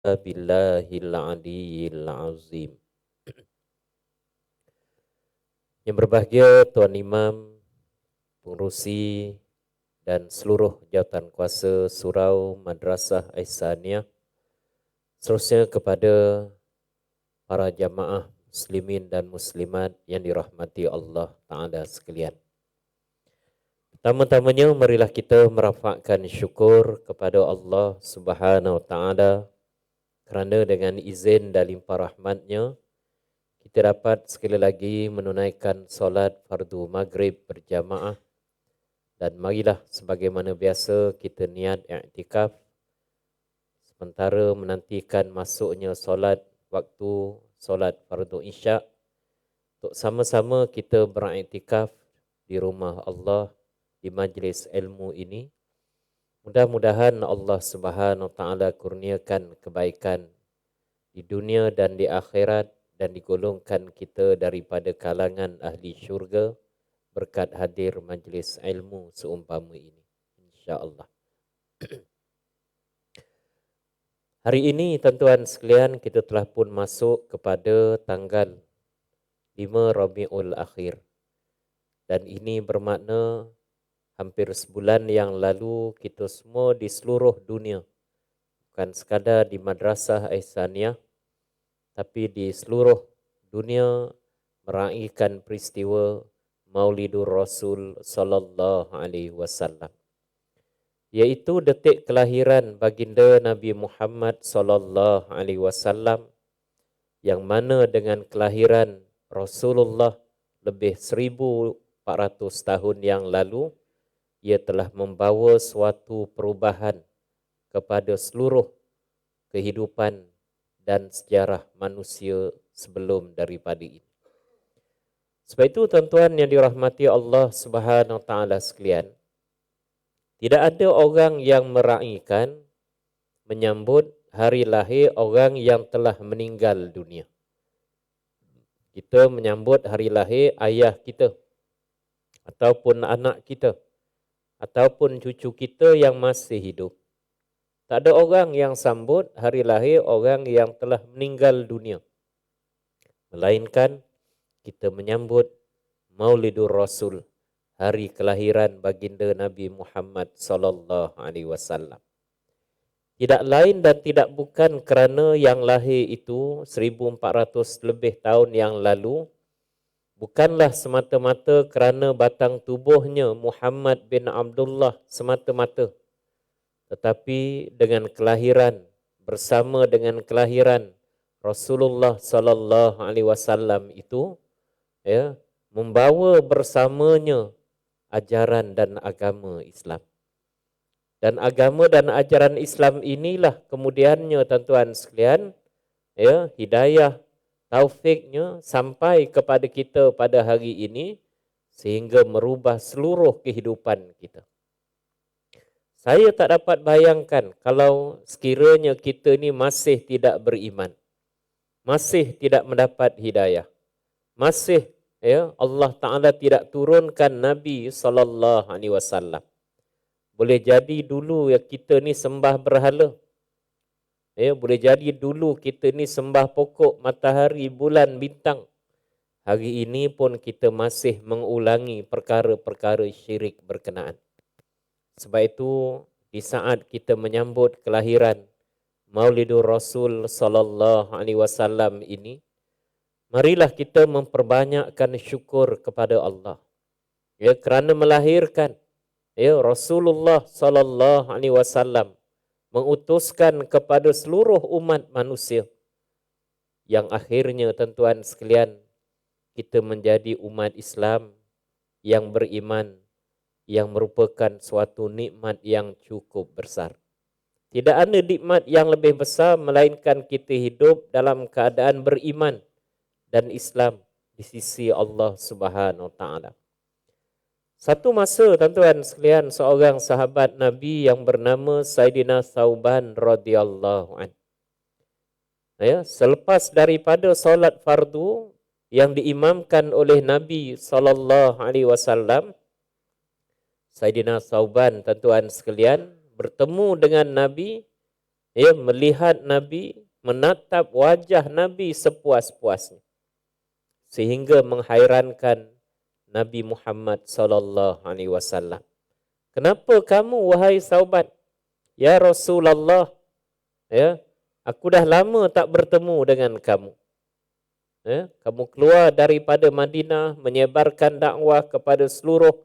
Billahil Aliyyil Azim. Yang berbahagia Tuan Imam, pengerusi dan seluruh jawatan kuasa Surau Madrasah Ihsaniyah, seterusnya kepada para jamaah muslimin dan muslimat yang dirahmati Allah Ta'ala sekalian. Pertama-tamanya marilah kita merafakkan syukur kepada Allah Subhanahu Wa Ta'ala kerana dengan izin dan limpah rahmatnya kita dapat sekali lagi menunaikan solat fardu maghrib berjamaah, dan marilah sebagaimana biasa kita niat i'tikaf sementara menantikan masuknya solat waktu solat fardu isyak untuk sama-sama kita beriktikaf di rumah Allah di majlis ilmu ini. Mudah-mudahan Allah Subhanahu Wa Ta'ala kurniakan kebaikan di dunia dan di akhirat dan digolongkan kita daripada kalangan ahli syurga berkat hadir majlis ilmu seumpama ini, insya-Allah. Hari ini tuan-tuan sekalian, kita telah pun masuk kepada tanggal 5 Rabiul Akhir, dan ini bermakna hampir sebulan yang lalu kita semua di seluruh dunia, bukan sekadar di Madrasah Ihsaniyah, tapi di seluruh dunia meraihkan peristiwa Maulidur Rasul sallallahu alaihi wasallam, iaitu detik kelahiran baginda Nabi Muhammad sallallahu alaihi wasallam, yang mana dengan kelahiran Rasulullah lebih 1400 tahun yang lalu, ia telah membawa suatu perubahan kepada seluruh kehidupan dan sejarah manusia sebelum daripada ini. Sebab itu tuan-tuan yang dirahmati Allah Subhanahu Wa Ta'ala sekalian, tidak ada orang yang meraihkan menyambut hari lahir orang yang telah meninggal dunia. Kita menyambut hari lahir ayah kita, ataupun anak kita, ataupun cucu kita yang masih hidup. Tak ada orang yang sambut hari lahir orang yang telah meninggal dunia, melainkan kita menyambut Maulidur Rasul, hari kelahiran baginda Nabi Muhammad sallallahu alaihi wasallam. Tidak lain dan tidak bukan kerana yang lahir itu 1400 lebih tahun yang lalu bukanlah semata-mata kerana batang tubuhnya Muhammad bin Abdullah semata-mata, tetapi dengan kelahiran, bersama dengan kelahiran Rasulullah sallallahu alaihi wasallam itu, membawa bersamanya ajaran dan agama Islam. Dan agama dan ajaran Islam inilah kemudiannya tuan-tuan sekalian, hidayah, taufiknya sampai kepada kita pada hari ini sehingga merubah seluruh kehidupan kita. Saya tak dapat bayangkan kalau sekiranya kita ni masih tidak beriman, masih tidak mendapat hidayah, masih Allah Ta'ala tidak turunkan Nabi SAW. Boleh jadi dulu kita ni sembah berhala. Boleh jadi dulu kita ni sembah pokok, matahari, bulan, bintang. Hari ini pun kita masih mengulangi perkara-perkara syirik berkenaan. Sebab itu di saat kita menyambut kelahiran Maulidur Rasul sallallahu alaihi wasallam ini, marilah kita memperbanyakkan syukur kepada Allah, kerana melahirkan Rasulullah sallallahu alaihi wasallam, mengutuskan kepada seluruh umat manusia, yang akhirnya tuan-tuan sekalian kita menjadi umat Islam yang beriman, yang merupakan suatu nikmat yang cukup besar. Tidak ada nikmat yang lebih besar melainkan kita hidup dalam keadaan beriman dan Islam di sisi Allah Subhanahu Wa Ta'ala. Satu masa tuan-tuan sekalian, seorang sahabat Nabi yang bernama Sayyidina Thauban radhiyallahu an, selepas daripada solat fardu yang diimamkan oleh Nabi sallallahu alaihi wasallam, Sayyidina Thauban tuan-tuan sekalian bertemu dengan Nabi Ya, melihat Nabi, menatap wajah Nabi sepuas-puasnya. Sehingga menghairankan Nabi Muhammad sallallahu alaihi wasallam. Kenapa kamu wahai sahabat? Ya Rasulullah, ya, aku dah lama tak bertemu dengan kamu. Ya, kamu keluar daripada Madinah menyebarkan dakwah kepada seluruh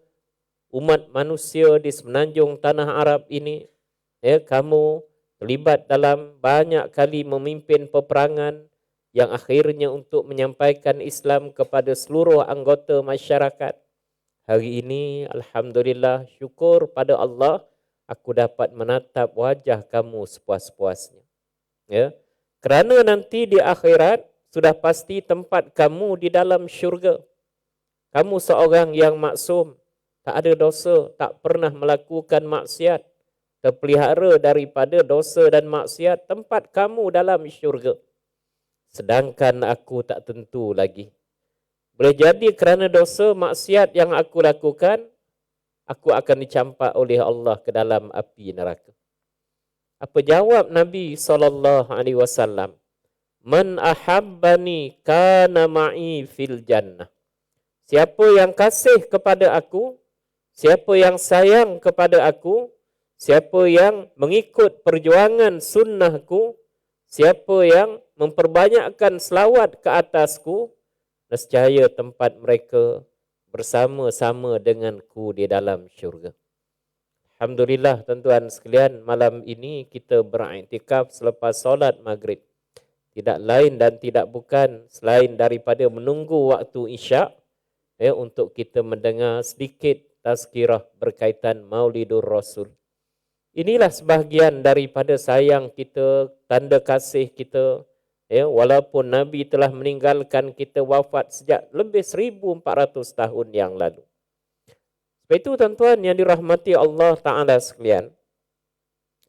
umat manusia di semenanjung tanah Arab ini. Ya, kamu terlibat dalam banyak kali memimpin peperangan yang akhirnya untuk menyampaikan Islam kepada seluruh anggota masyarakat. Hari ini, alhamdulillah, syukur pada Allah, aku dapat menatap wajah kamu sepuas-puasnya. Ya, kerana nanti di akhirat sudah pasti tempat kamu di dalam syurga. Kamu seorang yang maksum, tak ada dosa, tak pernah melakukan maksiat, terpelihara daripada dosa dan maksiat, tempat kamu dalam syurga. Sedangkan aku tak tentu lagi. Boleh jadi kerana dosa maksiat yang aku lakukan, aku akan dicampak oleh Allah ke dalam api neraka. Apa jawab Nabi SAW? Man ahabbani kana ma'i fil jannah. Siapa yang kasih kepada aku, siapa yang sayang kepada aku, siapa yang mengikut perjuangan sunnahku, siapa yang memperbanyakkan selawat ke atasku, nescaya tempat mereka bersama-sama denganku di dalam syurga. Alhamdulillah tuan-tuan sekalian, malam ini kita beriktikaf selepas solat maghrib. Tidak lain dan tidak bukan selain daripada menunggu waktu isyak, ya, untuk kita mendengar sedikit tazkirah berkaitan Maulidur Rasul. Inilah sebahagian daripada sayang kita, tanda kasih kita. Ya, walaupun Nabi telah meninggalkan kita wafat sejak lebih 1400 tahun yang lalu. Sebab itu tuan-tuan yang dirahmati Allah Ta'ala sekalian,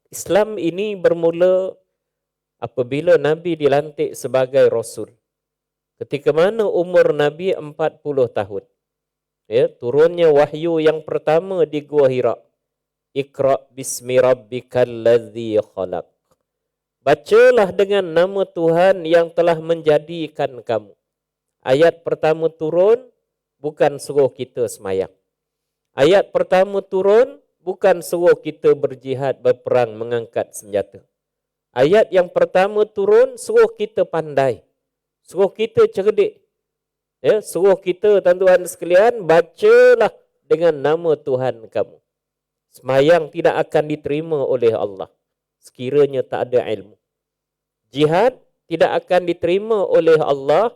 Islam ini bermula apabila Nabi dilantik sebagai Rasul. Ketika mana umur Nabi 40 tahun. Ya, turunnya wahyu yang pertama di Gua Hira. Iqra bismi rabbikal ladzi khalaq. Bacalah dengan nama Tuhan yang telah menjadikan kamu. Ayat pertama turun, bukan suruh kita semayang. Ayat pertama turun, bukan suruh kita berjihad, berperang, mengangkat senjata. Ayat yang pertama turun, suruh kita pandai. Suruh kita cerdik. Ya, suruh kita, tuan-tuan sekalian, bacalah dengan nama Tuhan kamu. Semayang tidak akan diterima oleh Allah sekiranya tak ada ilmu. Jihad tidak akan diterima oleh Allah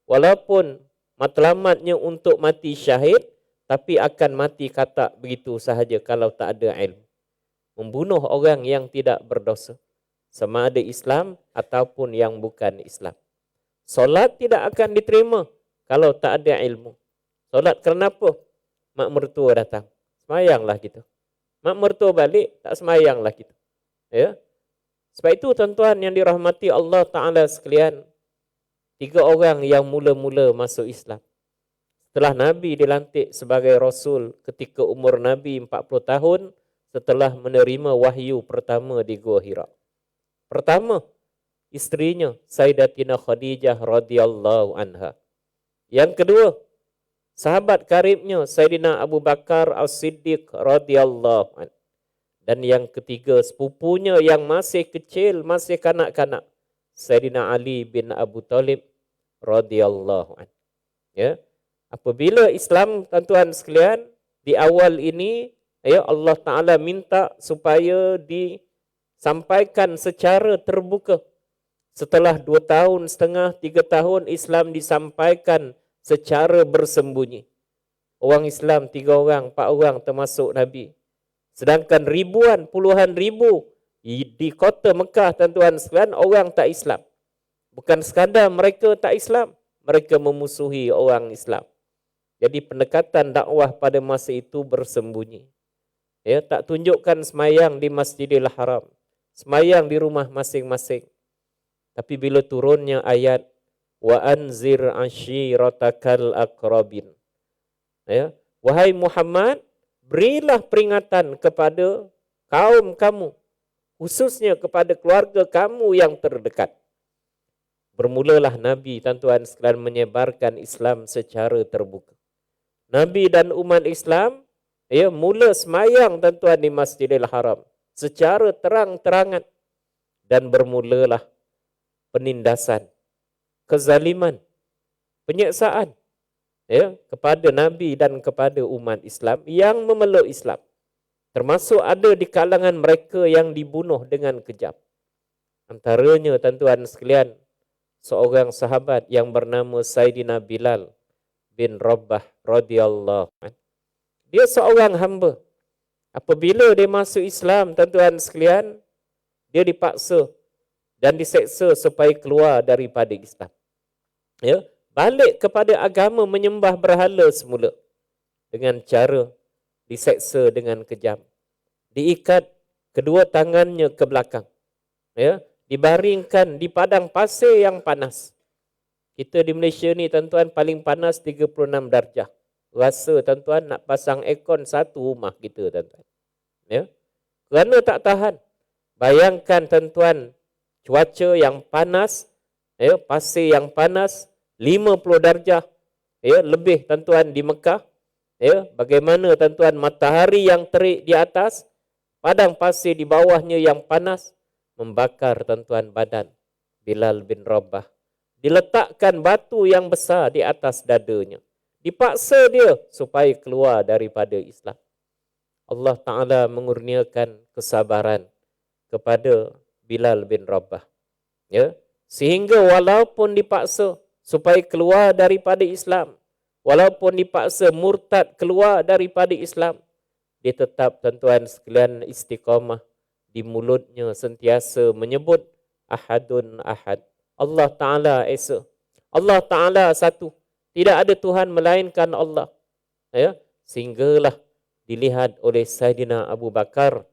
walaupun matlamatnya untuk mati syahid, tapi akan mati katak begitu sahaja kalau tak ada ilmu. Membunuh orang yang tidak berdosa, sama ada Islam ataupun yang bukan Islam. Solat tidak akan diterima kalau tak ada ilmu. Solat kerana apa? Mak mertua datang, semayanglah kita. Mak mertua balik, tak semayanglah kita. Ya. Sebab itu tuan-tuan yang dirahmati Allah Ta'ala sekalian, 3 orang yang mula-mula masuk Islam. Setelah Nabi dilantik sebagai Rasul ketika umur Nabi 40 tahun, setelah menerima wahyu pertama di Gua Hira. Pertama, isterinya Sayyidatina Khadijah radhiyallahu anha. Yang kedua, sahabat karibnya Sayyidina Abu Bakar As-Siddiq radhiyallahu anhu. Dan yang ketiga, sepupunya yang masih kecil, masih kanak-kanak, Sayyidina Ali bin Abu Talib radhiyallahu anhu. Ya. Apabila Islam, tuan-tuan sekalian, di awal ini, ya, Allah Ta'ala minta supaya disampaikan secara terbuka. Setelah 2 tahun setengah, 3 tahun Islam disampaikan secara bersembunyi. Orang Islam 3 orang, 4 orang termasuk Nabi. Sedangkan ribuan, puluhan ribu di kota Mekah, tuan-tuan sekalian, orang tak Islam. Bukan sekadar mereka tak Islam, mereka memusuhi orang Islam. Jadi pendekatan dakwah pada masa itu bersembunyi. Ya, tak tunjukkan semayang di Masjidil Haram, semayang di rumah masing-masing. Tapi bila turunnya ayat wa anzir ashiratakal aqrabin. Ya, wahai Muhammad, berilah peringatan kepada kaum kamu, khususnya kepada keluarga kamu yang terdekat. Bermulalah Nabi, tuan-tuan sekalian, menyebarkan Islam secara terbuka. Nabi dan umat Islam mula semayang, tuan-tuan, di Masjidil Haram secara terang-terangan, dan bermulalah penindasan, kezaliman, penyiksaan kepada Nabi dan kepada umat Islam yang memeluk Islam. Termasuk ada di kalangan mereka yang dibunuh dengan kejam. Antaranya, tuan-tuan sekalian, seorang sahabat yang bernama Saidina Bilal bin Rabah radhiyallahu anhu. Dia seorang hamba. Apabila dia masuk Islam, tuan-tuan sekalian, dia dipaksa dan diseksa supaya keluar daripada Islam. Balik kepada agama menyembah berhala semula dengan cara diseksa dengan kejam. Diikat kedua tangannya ke belakang. Dibaringkan di padang pasir yang panas. Kita di Malaysia ni, tuan-tuan, paling panas 36 darjah. Rasa, tuan-tuan, nak pasang aircon satu rumah kita, tuan-tuan. Kerana tak tahan. Bayangkan, tuan-tuan, cuaca yang panas, pasir yang panas, 50 darjah lebih, tuan-tuan, di Mekah. Bagaimana, tuan-tuan, matahari yang terik di atas, padang pasir di bawahnya yang panas, membakar, tuan-tuan, badan Bilal bin Rabah. Diletakkan batu yang besar di atas dadanya. Dipaksa dia supaya keluar daripada Islam. Allah Ta'ala mengurniakan kesabaran kepada Bilal bin Rabah. Sehingga walaupun dipaksa supaya keluar daripada Islam, walaupun dipaksa murtad keluar daripada Islam, dia tetap, tuan-tuan sekalian, istiqamah. Di mulutnya sentiasa menyebut Ahadun Ahad. Allah Ta'ala Esa. Allah Ta'ala satu. Tidak ada Tuhan melainkan Allah. Sehinggalah dilihat oleh Saidina Abu Bakar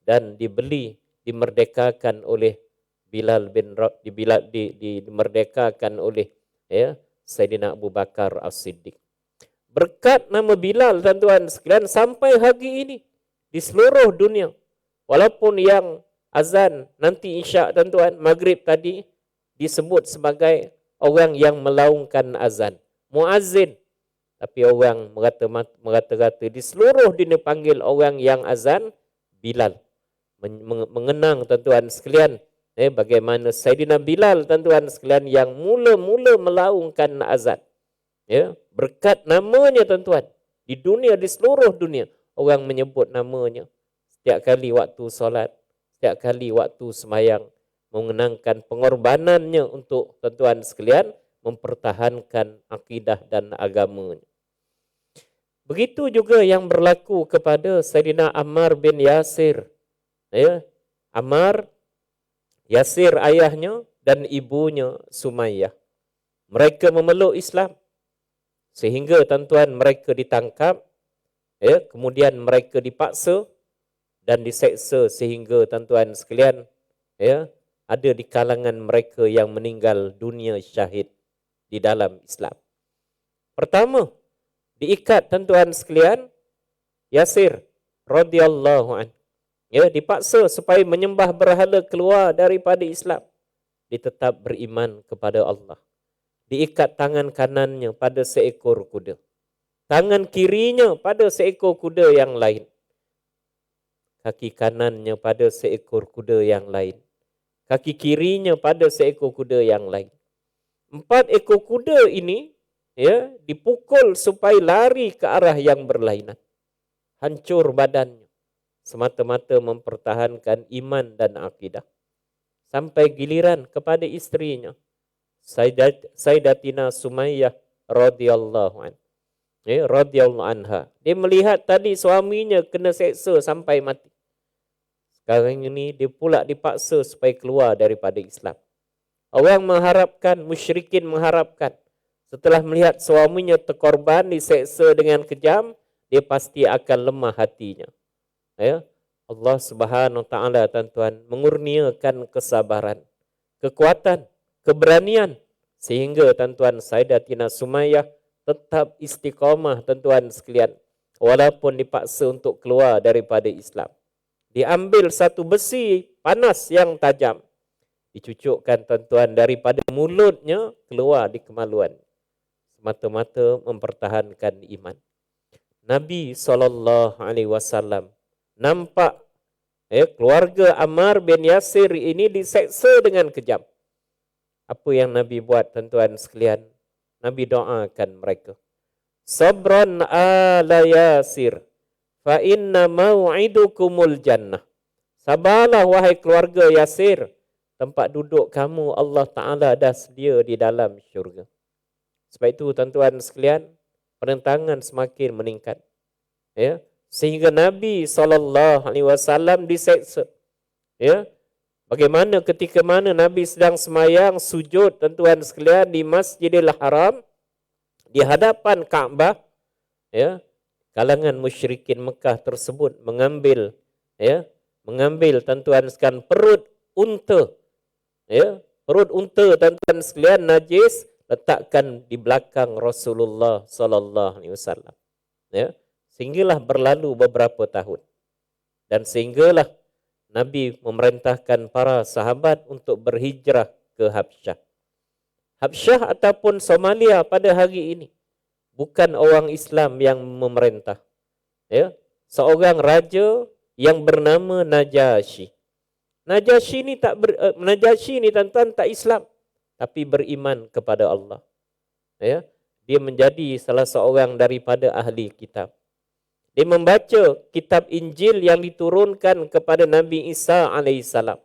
dan dimerdekakan oleh Bilal bin dimerdekakan oleh Saidina Abu Bakar As-Siddiq. Berkat nama Bilal, tuan-tuan sekalian, sampai hari ini di seluruh dunia, walaupun yang azan nanti Isyak, tuan-tuan, maghrib tadi disebut sebagai orang yang melaungkan azan, muazzin. Tapi orang merata-rata di seluruh dunia panggil orang yang azan Bilal. Mengenang, tuan-tuan sekalian, bagaimana Saidina Bilal, tuan-tuan sekalian, yang mula-mula melaungkan azan. Berkat namanya, tuan-tuan, di dunia, di seluruh dunia, orang menyebut namanya. Setiap kali waktu solat, setiap kali waktu semayang, mengenangkan pengorbanannya untuk, tuan-tuan sekalian, mempertahankan akidah dan agamanya. Begitu juga yang berlaku kepada Saidina Ammar bin Yasir. Ammar, Yasir ayahnya, dan ibunya Sumayyah. Mereka memeluk Islam. Sehingga, tuan-tuan, mereka ditangkap, kemudian mereka dipaksa dan diseksa sehingga, tuan-tuan sekalian, ada di kalangan mereka yang meninggal dunia syahid di dalam Islam. Pertama, diikat, tuan-tuan sekalian, Yasir radhiyallahu anhu. Dipaksa supaya menyembah berhala keluar daripada Islam. Dia tetap beriman kepada Allah. Diikat tangan kanannya pada seekor kuda. Tangan kirinya pada seekor kuda yang lain. Kaki kanannya pada seekor kuda yang lain. Kaki kirinya pada seekor kuda yang lain. 4 ekor kuda ini dipukul supaya lari ke arah yang berlainan. Hancur badannya. Semata-mata mempertahankan iman dan akidah. Sampai giliran kepada istrinya, Sayyidatina Sumayyah radhiyallahu anha. Dia melihat tadi suaminya kena seksa sampai mati. Sekarang ini dia pula dipaksa supaya keluar daripada Islam. Orang mengharapkan, musyrikin mengharapkan, setelah melihat suaminya terkorban, diseksa dengan kejam, dia pasti akan lemah hatinya. Allah Subhanahu wa Ta'ala, tuan-tuan, mengurniakan kesabaran, kekuatan, keberanian, sehingga, tuan-tuan, Sayyidatina Sumayyah tetap istiqamah, tuan-tuan sekalian, walaupun dipaksa untuk keluar daripada Islam. diambil satu besi panas yang tajam, dicucukkan tuan-tuan daripada mulutnya keluar di kemaluan, semata-mata mempertahankan iman. Nabi SAW nampak keluarga Ammar bin Yasir ini diseksa dengan kejam. Apa yang Nabi buat tuan-tuan sekalian? Nabi doakan mereka. Sabran ala Yasir, fa inna mau'idukumul jannah. Sabarlah wahai keluarga Yasir, tempat duduk kamu Allah Ta'ala dah sedia di dalam syurga. Sebab itu tuan-tuan sekalian, penentangan semakin meningkat. Ya, sehingga Nabi SAW diseksa. Ya, bagaimana ketika mana Nabi sedang semayang sujud tuan-tuan sekalian di Masjidil Haram, di hadapan Kaabah, ya, kalangan musyrikin Mekah tersebut mengambil tuan-tuan sekalian perut unta, ya, perut unta tuan-tuan sekalian najis, letakkan di belakang Rasulullah sallallahu alaihi wasallam. Ya, sehinggalah berlalu beberapa tahun. Dan sehinggalah Nabi memerintahkan para sahabat untuk berhijrah ke Habsyah. Habsyah ataupun Somalia pada hari ini bukan orang Islam yang memerintah. Ya, seorang raja yang bernama Najasyi. Najasyi ni tuan-tuan tak Islam, tapi beriman kepada Allah. Ya, dia menjadi salah seorang daripada ahli kitab. Dia membaca kitab Injil yang diturunkan kepada Nabi Isa alaihissalam.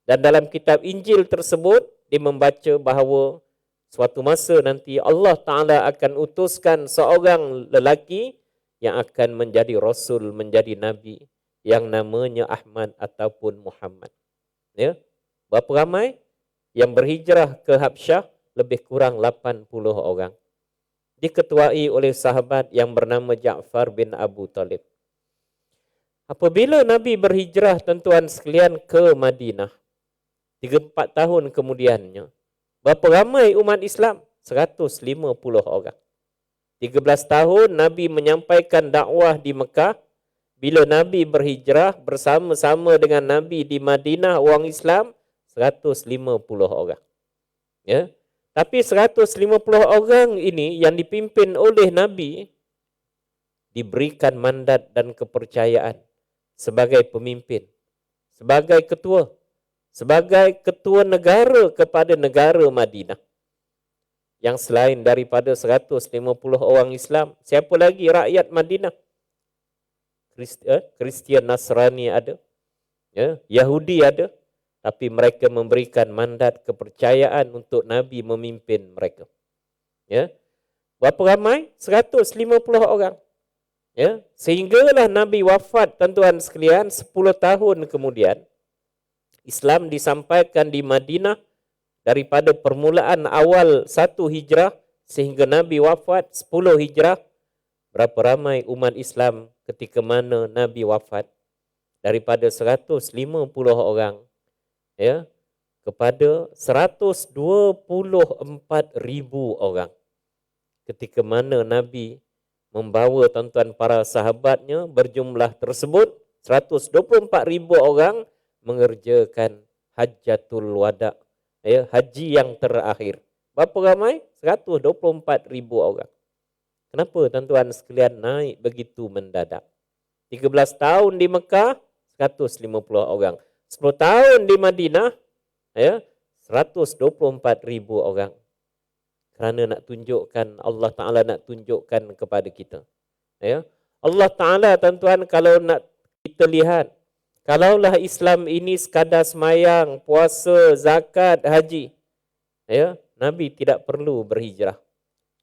Dan dalam kitab Injil tersebut, dia membaca bahawa suatu masa nanti Allah Ta'ala akan utuskan seorang lelaki yang akan menjadi Rasul, menjadi Nabi, yang namanya Ahmad ataupun Muhammad. Ya, berapa ramai yang berhijrah ke Habsyah? Lebih kurang 80 orang. Diketuai oleh sahabat yang bernama Ja'far bin Abu Talib. Apabila Nabi berhijrah tuan-tuan sekalian ke Madinah, 3-4 tahun kemudiannya, berapa ramai umat Islam? 150 orang. 13 tahun Nabi menyampaikan dakwah di Mekah. Bila Nabi berhijrah bersama-sama dengan Nabi di Madinah, orang Islam 150 orang. Ya. Tapi 150 orang ini yang dipimpin oleh Nabi diberikan mandat dan kepercayaan sebagai pemimpin, sebagai ketua negara kepada negara Madinah. Yang selain daripada 150 orang Islam, siapa lagi rakyat Madinah? Kristian, Nasrani ada, ya, Yahudi ada, tapi mereka memberikan mandat kepercayaan untuk Nabi memimpin mereka. Ya. Berapa ramai? 150 orang. Ya, sehinggalah Nabi wafat tuan-tuan sekalian 10 tahun kemudian, Islam disampaikan di Madinah daripada permulaan awal 1 hijrah sehingga Nabi wafat 10 hijrah. Berapa ramai umat Islam ketika mana Nabi wafat? Daripada 150 orang, ya, kepada 124,000 orang. Ketika mana Nabi membawa tuan-tuan para sahabatnya berjumlah tersebut 124,000 orang mengerjakan Hajjatul Wada, ya, haji yang terakhir. Berapa ramai? 124,000 orang. Kenapa tuan-tuan sekalian naik begitu mendadak? 13 tahun di Mekah 150 orang. 10 tahun di Madinah, ya, 124,000 orang. Kerana nak tunjukkan, Allah Ta'ala nak tunjukkan kepada kita. Ya, Allah Ta'ala tuan-tuan, kalau nak kita lihat, kalaulah Islam ini sekadar semayang, puasa, zakat, haji, ya, Nabi tidak perlu berhijrah.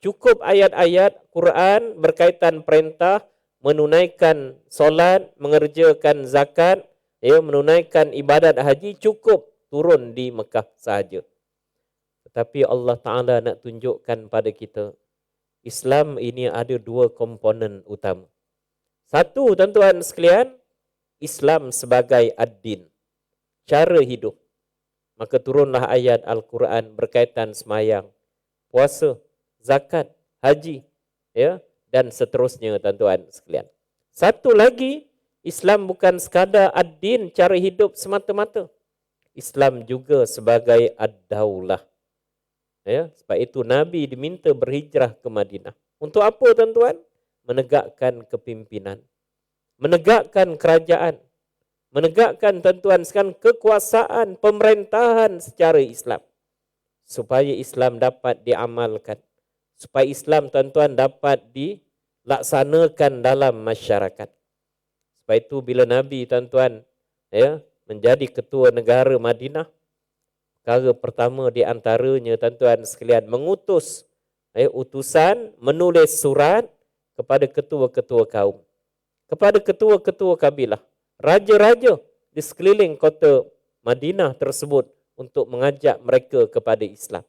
Cukup ayat-ayat Quran berkaitan perintah menunaikan solat, mengerjakan zakat, ya, menunaikan ibadat haji, cukup turun di Mekah sahaja. Tetapi Allah Ta'ala nak tunjukkan pada kita, Islam ini ada 2 komponen utama. Satu, tuan-tuan sekalian, Islam sebagai ad-din, cara hidup. Maka turunlah ayat Al-Quran berkaitan semayang, puasa, zakat, haji, ya, dan seterusnya tuan-tuan sekalian. Satu lagi, Islam bukan sekadar ad-din, cara hidup semata-mata. Islam juga sebagai ad-daulah. Ya, sebab itu Nabi diminta berhijrah ke Madinah. Untuk apa tuan-tuan? Menegakkan kepimpinan, menegakkan kerajaan, menegakkan tuan-tuan sekalian kekuasaan pemerintahan secara Islam. Supaya Islam dapat diamalkan. Supaya Islam tuan-tuan dapat dilaksanakan dalam masyarakat. Sebab itu bila Nabi tuan-tuan menjadi ketua negara Madinah, perkara pertama di antaranya tuan-tuan sekalian mengutus utusan menulis surat kepada ketua-ketua kaum, kepada ketua-ketua kabilah, raja-raja di sekeliling kota Madinah tersebut untuk mengajak mereka kepada Islam.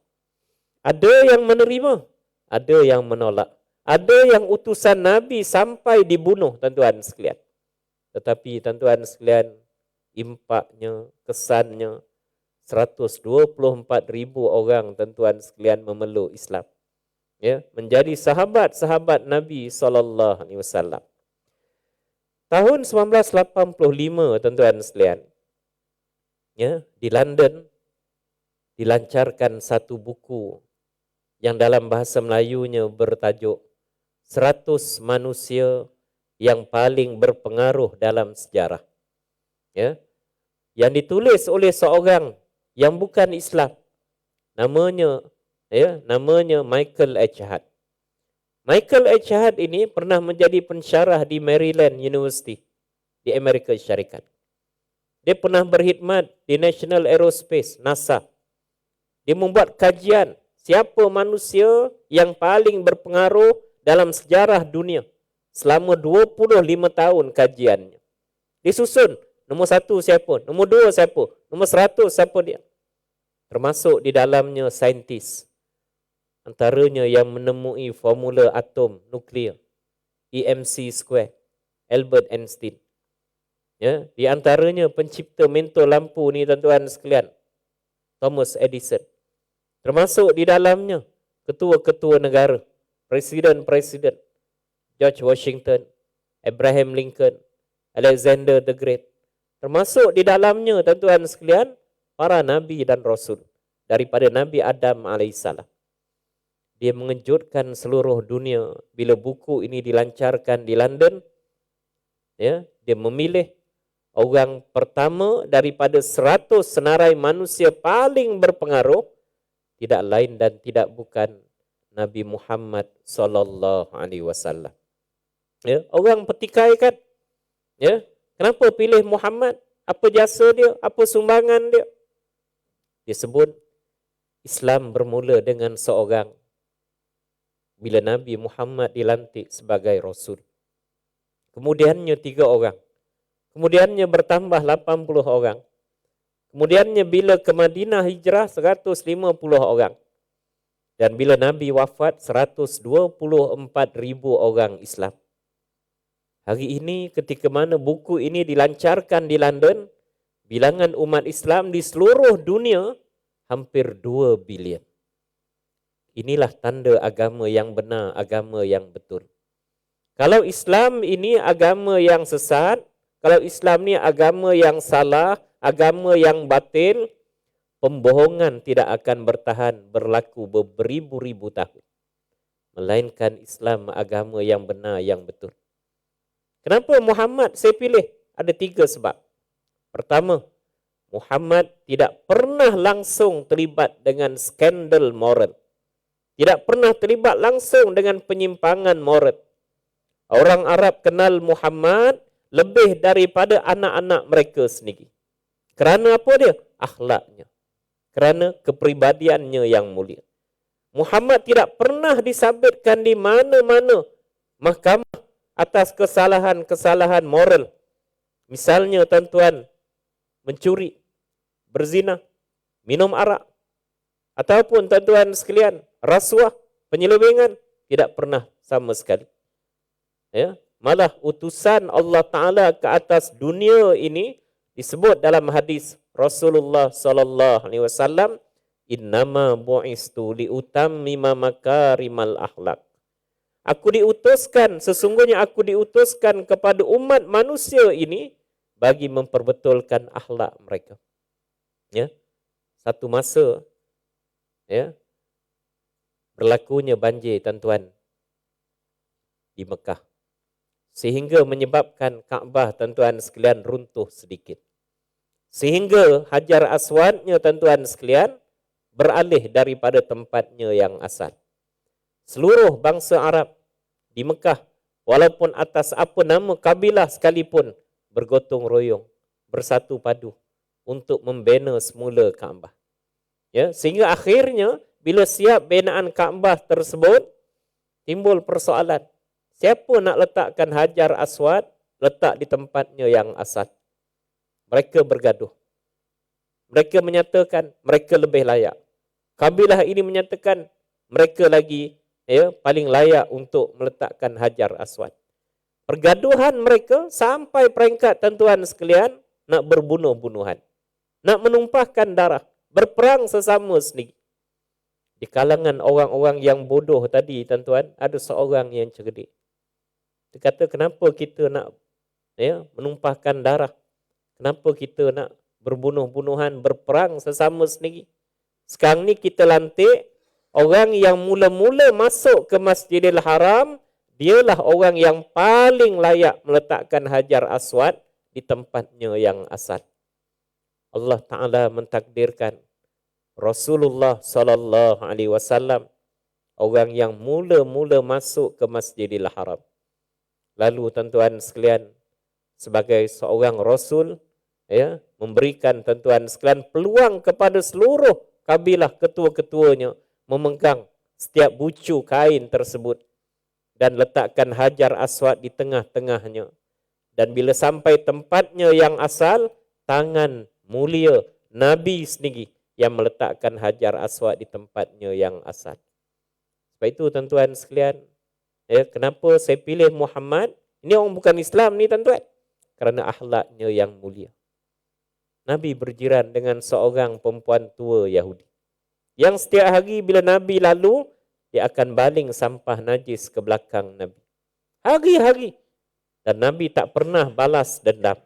Ada yang menerima, ada yang menolak. Ada yang utusan Nabi sampai dibunuh tuan-tuan sekalian. Tetapi tuan-tuan sekalian, impaknya, kesannya 124,000 orang tuan-tuan sekalian memeluk Islam. Ya, menjadi sahabat-sahabat Nabi SAW. Tahun 1985 tuan-tuan sekalian, ya, di London dilancarkan satu buku yang dalam bahasa Melayunya bertajuk 100 manusia yang paling berpengaruh dalam sejarah. Ya, yang ditulis oleh seorang yang bukan Islam. Namanya Michael H. Hart. Michael H. Hart ini pernah menjadi pensyarah di Maryland University di Amerika Syarikat. Dia pernah berkhidmat di National Aerospace, NASA. Dia membuat kajian siapa manusia yang paling berpengaruh dalam sejarah dunia selama 25 tahun kajiannya. Disusun nombor 1 siapa, nombor 2 siapa, nombor 100 siapa dia. Termasuk di dalamnya saintis. Antaranya yang menemui formula atom nuklear, EMC square, Albert Einstein. Ya, di antaranya pencipta mentol lampu ni tuan-tuan sekalian, Thomas Edison. Termasuk di dalamnya ketua-ketua negara, presiden-presiden, George Washington, Abraham Lincoln, Alexander the Great. Termasuk di dalamnya tuan-tuan sekalian, para nabi dan rasul daripada Nabi Adam alaihissalam. Dia mengejutkan seluruh dunia bila buku ini dilancarkan di London. Ya, dia memilih orang pertama daripada 100 senarai manusia paling berpengaruh, tidak lain dan tidak bukan Nabi Muhammad sallallahu alaihi wasallam. Ya, orang petikai kan? Ya, kenapa pilih Muhammad? Apa jasa dia? Apa sumbangan dia? Dia sebut Islam bermula dengan seorang bila Nabi Muhammad dilantik sebagai Rasul. Kemudiannya 3 orang. Kemudiannya bertambah 80 orang. Kemudiannya bila ke Madinah hijrah 150 orang. Dan bila Nabi wafat 124,000 orang Islam. Hari ini ketika mana buku ini dilancarkan di London, bilangan umat Islam di seluruh dunia hampir 2 bilion. Inilah tanda agama yang benar, agama yang betul. Kalau Islam ini agama yang sesat, kalau Islam ni agama yang salah, agama yang batil, pembohongan tidak akan bertahan berlaku beribu-ribu tahun. Melainkan Islam agama yang benar, yang betul. Kenapa Muhammad saya pilih? Ada 3 sebab. Pertama, Muhammad tidak pernah langsung terlibat dengan skandal moral. Tidak pernah terlibat langsung dengan penyimpangan moral. Orang Arab kenal Muhammad lebih daripada anak-anak mereka sendiri. Kerana apa dia? Akhlaknya. Kerana kepribadiannya yang mulia. Muhammad tidak pernah disabitkan di mana-mana mahkamah atas kesalahan-kesalahan moral. Misalnya tuan-tuan, mencuri, berzina, minum arak, ataupun tuan-tuan sekalian, rasuah, penyelewengan, tidak pernah sama sekali. Ya, malah utusan Allah Ta'ala ke atas dunia ini disebut dalam hadis Rasulullah sallallahu alaihi wasallam, innama bu'istu liutammima makarimal akhlak. Sesungguhnya aku diutuskan kepada umat manusia ini bagi memperbetulkan akhlak mereka. Ya. Satu masa ya berlakunya banjir tuan-tuan di Mekah sehingga menyebabkan Kaabah tuan-tuan sekalian runtuh sedikit. Sehingga Hajar Aswadnya tuan-tuan sekalian beralih daripada tempatnya yang asal. Seluruh bangsa Arab di Mekah, walaupun atas apa nama kabilah sekalipun, bergotong royong, bersatu padu untuk membina semula Kaabah. Ya, sehingga akhirnya bila siap binaan Kaabah tersebut, timbul persoalan. Siapa nak letakkan Hajar Aswad letak di tempatnya yang asal? Mereka bergaduh. Mereka menyatakan mereka lebih layak. Kabilah ini menyatakan mereka lagi paling layak untuk meletakkan Hajar Aswad. Pergaduhan mereka sampai peringkat tuan-tuan sekalian nak berbunuh-bunuhan. Nak menumpahkan darah. Berperang sesama sendiri. Di kalangan orang-orang yang bodoh tadi tuan-tuan, ada seorang yang cerdik. Dia kata kenapa kita nak menumpahkan darah? Kenapa kita nak berbunuh-bunuhan, berperang sesama sendiri? Sekarang ni kita lantik orang yang mula-mula masuk ke Masjidil Haram, dialah orang yang paling layak meletakkan Hajar Aswad di tempatnya yang asal. Allah Ta'ala mentakdirkan Rasulullah sallallahu alaihi wasallam orang yang mula-mula masuk ke Masjidil Haram. Lalu tuan-tuan sekalian, sebagai seorang Rasul, memberikan tuan-tuan sekalian peluang kepada seluruh kabilah ketua-ketuanya memegang setiap bucu kain tersebut dan letakkan Hajar Aswad di tengah-tengahnya. Dan bila sampai tempatnya yang asal, tangan mulia Nabi sendiri yang meletakkan Hajar Aswad di tempatnya yang asal. Sebab itu tuan-tuan sekalian, kenapa saya pilih Muhammad? Ini orang bukan Islam ni tuan-tuan. Kerana akhlaknya yang mulia. Nabi berjiran dengan seorang perempuan tua Yahudi. Yang setiap hari bila Nabi lalu, dia akan baling sampah najis ke belakang Nabi. Hari-hari. Dan Nabi tak pernah balas dendam.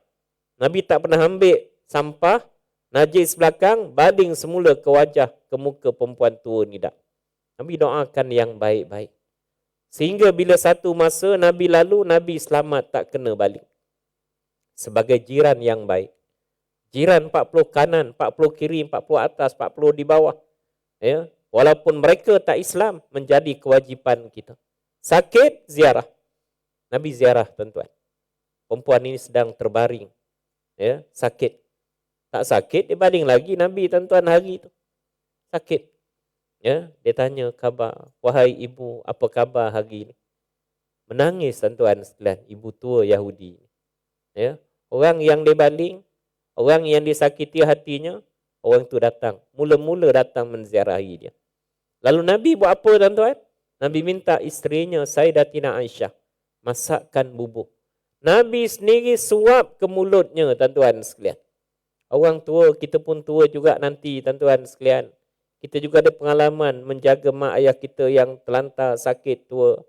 Nabi tak pernah ambil sampah najis belakang, baling semula ke wajah, ke muka perempuan tua ni tak. Nabi doakan yang baik-baik. Sehingga bila satu masa Nabi lalu, Nabi selamat tak kena balik. Sebagai jiran yang baik. Jiran 40 kanan, 40 kiri, 40 atas, 40 di bawah. Walaupun mereka tak Islam, menjadi kewajipan kita. Sakit, ziarah. Nabi ziarah tuan-tuan. Perempuan ini sedang terbaring. Sakit. Tak sakit, dia baling lagi Nabi tuan-tuan hari itu. Sakit. Dia tanya khabar, wahai ibu, apa khabar hari ini? Menangis tuan-tuan sekalian, ibu tua Yahudi. Orang yang dia baling, orang yang disakiti hatinya, orang itu datang. Mula-mula datang menziarahi dia. Lalu Nabi buat apa tuan-tuan? Nabi minta isterinya Sayyidatina Aisyah masakkan bubur. Nabi sendiri suap ke mulutnya tuan-tuan sekalian. Orang tua, kita pun tua juga nanti tuan-tuan sekalian. Kita juga ada pengalaman menjaga mak ayah kita yang terlantar, sakit, tua.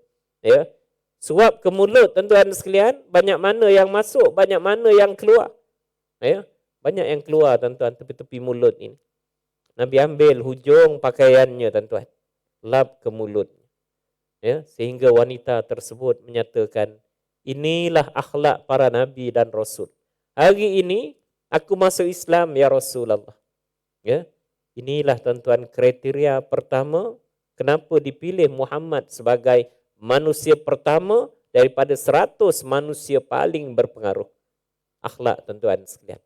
Suap ke mulut tuan-tuan sekalian, banyak mana yang masuk, banyak mana yang keluar. Banyak yang keluar tuan-tuan tepi-tepi mulut ini. Nabi ambil hujung pakaiannya tuan-tuan, lap ke mulut. Sehingga wanita tersebut menyatakan, inilah akhlak para nabi dan rasul. Hari ini aku masuk Islam ya Rasulullah. Inilah tuan-tuan kriteria pertama kenapa dipilih Muhammad sebagai manusia pertama daripada 100 manusia paling berpengaruh. Akhlak tuan-tuan sekalian.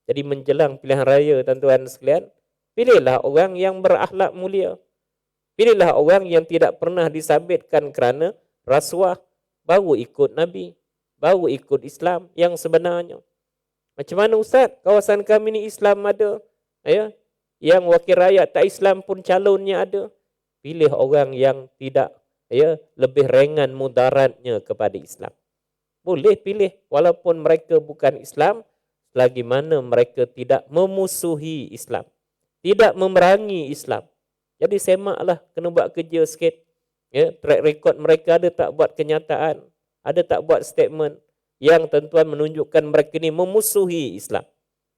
Jadi menjelang pilihan raya tuan-tuan sekalian, pilihlah orang yang berakhlak mulia. Pilihlah orang yang tidak pernah disabitkan kerana rasuah, baru ikut Nabi, baru ikut Islam yang sebenarnya. Macam mana Ustaz? Kawasan kami ni Islam ada. Yang wakil rakyat tak Islam pun calonnya ada. Pilih orang yang tidak lebih ringan mudaratnya kepada Islam. Boleh pilih walaupun mereka bukan Islam, selagi mana mereka tidak memusuhi Islam, tidak memerangi Islam. Jadi semaklah, kena buat kerja sikit. Ya, track record mereka ada tak buat kenyataan, ada tak buat statement yang tuan-tuan menunjukkan mereka ini memusuhi Islam.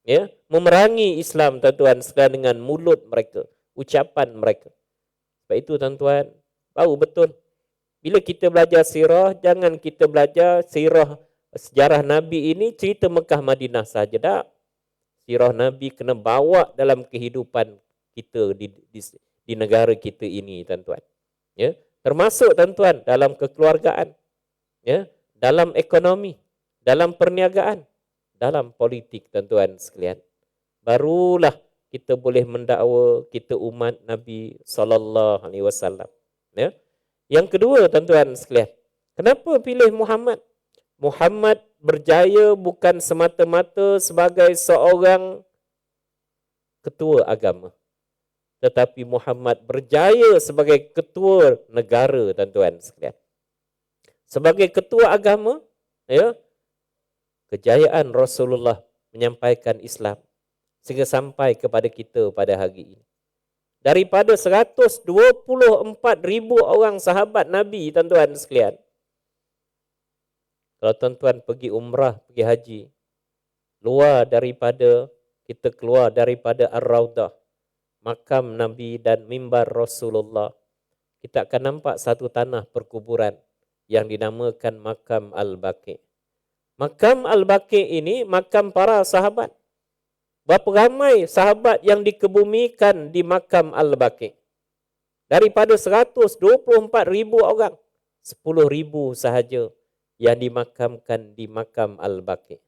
Ya, memerangi Islam tuan-tuan sekalian dengan mulut mereka, ucapan mereka. Sebab itu tuan-tuan, tahu betul. Bila kita belajar sirah, jangan kita belajar sirah sejarah Nabi ini cerita Mekah Madinah saja tak. Sirah Nabi kena bawa dalam kehidupan kita di negara kita ini tuan-tuan. Ya, termasuk tuan-tuan dalam kekeluargaan, ya, dalam ekonomi, dalam perniagaan, dalam politik tuan-tuan sekalian. Barulah kita boleh mendakwa kita umat Nabi sallallahu alaihi wasallam. Ya. Yang kedua tuan-tuan sekalian, kenapa pilih Muhammad? Muhammad berjaya bukan semata-mata sebagai seorang ketua agama, tetapi Muhammad berjaya sebagai ketua negara tuan-tuan sekalian. Sebagai ketua agama, ya, kejayaan Rasulullah menyampaikan Islam sehingga sampai kepada kita pada hari ini. Daripada 124,000 orang sahabat Nabi tuan-tuan sekalian. Kalau tuan-tuan pergi umrah, pergi haji, kita keluar daripada Ar-Raudah, makam Nabi dan mimbar Rasulullah, kita akan nampak satu tanah perkuburan yang dinamakan Makam Al-Baqi'. Makam Al-Baqi' ini makam para sahabat. Berapa ramai sahabat yang dikebumikan di Makam Al-Baqi'? Daripada 124,000 orang, 10,000 sahaja yang dimakamkan di Makam Al-Baqi'.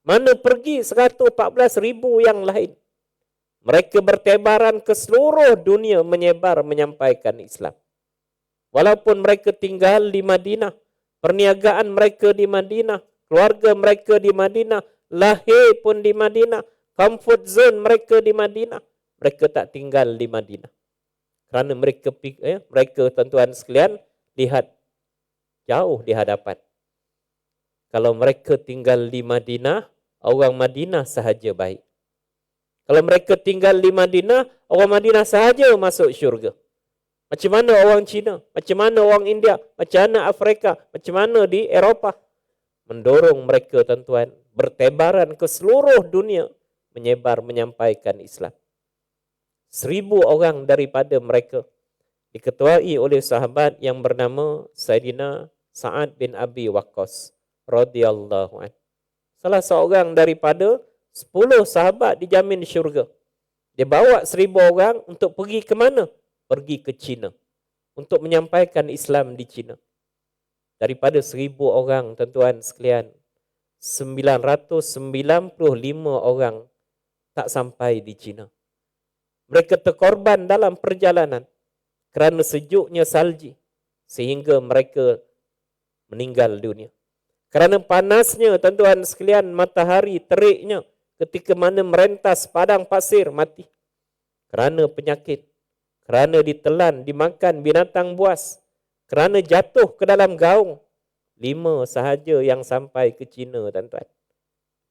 Mana pergi 114,000 yang lain? Mereka bertebaran ke seluruh dunia menyampaikan Islam. Walaupun mereka tinggal di Madinah, perniagaan mereka di Madinah, keluarga mereka di Madinah, lahir pun di Madinah, comfort zone mereka di Madinah, mereka tak tinggal di Madinah. Kerana mereka tuan-tuan sekalian, lihat jauh di hadapan. Kalau mereka tinggal di Madinah, orang Madinah sahaja baik. Kalau mereka tinggal di Madinah, orang Madinah sahaja masuk syurga. Macam mana orang Cina? Macam mana orang India? Macam mana Afrika? Macam mana di Eropah? Mendorong mereka tuan-tuan bertebaran ke seluruh dunia menyampaikan Islam. 1,000 orang daripada mereka diketuai oleh sahabat yang bernama Sayyidina Sa'ad bin Abi Waqqas radhiyallahu anhu. Salah seorang daripada 10 sahabat dijamin syurga. Dia bawa 1,000 orang untuk pergi ke mana? Pergi ke China. Untuk menyampaikan Islam di China. Daripada 1,000 orang, tuan-tuan sekalian, 995 orang tak sampai di China. Mereka terkorban dalam perjalanan kerana sejuknya salji sehingga mereka meninggal dunia. Kerana panasnya, tuan-tuan sekalian, matahari teriknya ketika mana merentas padang pasir, mati. Kerana penyakit, kerana ditelan, dimakan binatang buas, kerana jatuh ke dalam gaung. 5 sahaja yang sampai ke China, tuan-tuan.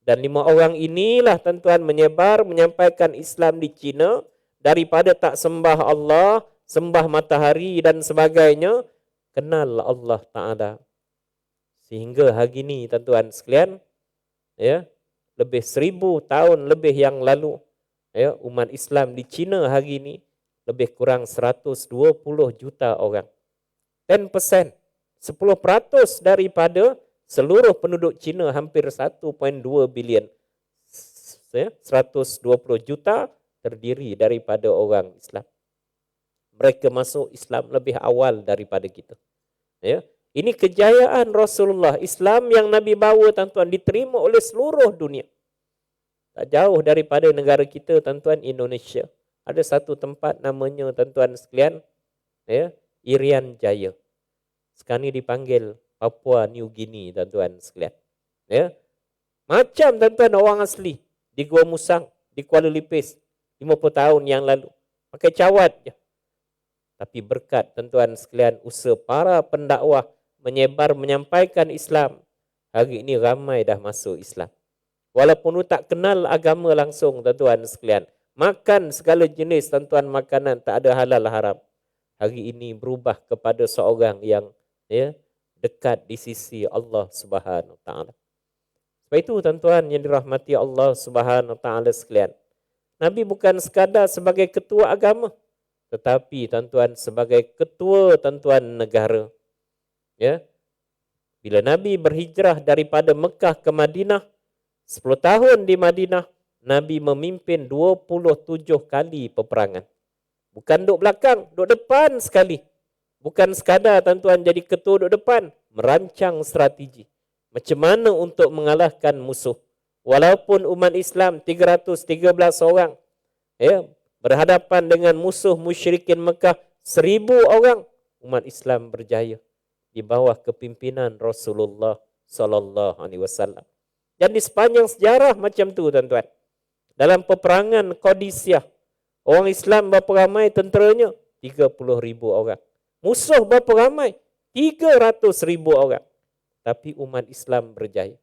Dan 5 orang inilah, tuan-tuan, menyampaikan Islam di China. Daripada tak sembah Allah, sembah matahari dan sebagainya, kenal Allah Ta'ala. Sehingga hari ini, tuan-tuan sekalian, ya, lebih 1,000 tahun lebih yang lalu, ya, umat Islam di China hari ini lebih kurang 120 juta orang. 10%, 10% daripada seluruh penduduk China, hampir 1.2 bilion. 120 juta terdiri daripada orang Islam. Mereka masuk Islam lebih awal daripada kita. Ya. Ini kejayaan Rasulullah. Islam yang Nabi bawa, tuan-tuan, diterima oleh seluruh dunia. Tak jauh daripada negara kita, tuan-tuan, Indonesia. Ada satu tempat namanya, tuan-tuan sekalian, ya, Irian Jaya. Sekarang ini dipanggil Papua New Guinea, tuan-tuan sekalian. Ya. Macam, tuan-tuan, orang asli di Gua Musang, di Kuala Lipis, 50 tahun yang lalu. Pakai cawat je. Tapi berkat, tuan-tuan sekalian, usaha para pendakwah menyampaikan Islam, hari ini ramai dah masuk Islam. Walaupun tak kenal agama langsung, tuan-tuan sekalian. Makan segala jenis, tuan-tuan, makanan, tak ada halal haram. hari ini berubah kepada seorang yang dekat di sisi Allah Subhanahu wa taala. Sebab itu tuan-tuan yang dirahmati Allah Subhanahu wa taala sekalian, Nabi bukan sekadar sebagai ketua agama, tetapi tuan-tuan sebagai ketua tuan-tuan negara. Ya. Bila Nabi berhijrah daripada Mekah ke Madinah, 10 tahun di Madinah, Nabi memimpin 27 kali peperangan. Bukan duduk belakang, duduk depan sekali. Bukan sekadar tuan-tuan jadi ketua duduk depan, merancang strategi. Macam mana untuk mengalahkan musuh. Walaupun umat Islam 313 orang, berhadapan dengan musuh musyrikin Mekah 1000 orang, umat Islam berjaya di bawah kepimpinan Rasulullah sallallahu alaihi wasallam. Dan di sepanjang sejarah macam tu tuan-tuan. Dalam peperangan Qadisiyah, orang Islam berapa ramai tenteranya? 30,000 orang. Musuh berapa ramai? 300,000 orang. Tapi umat Islam berjaya.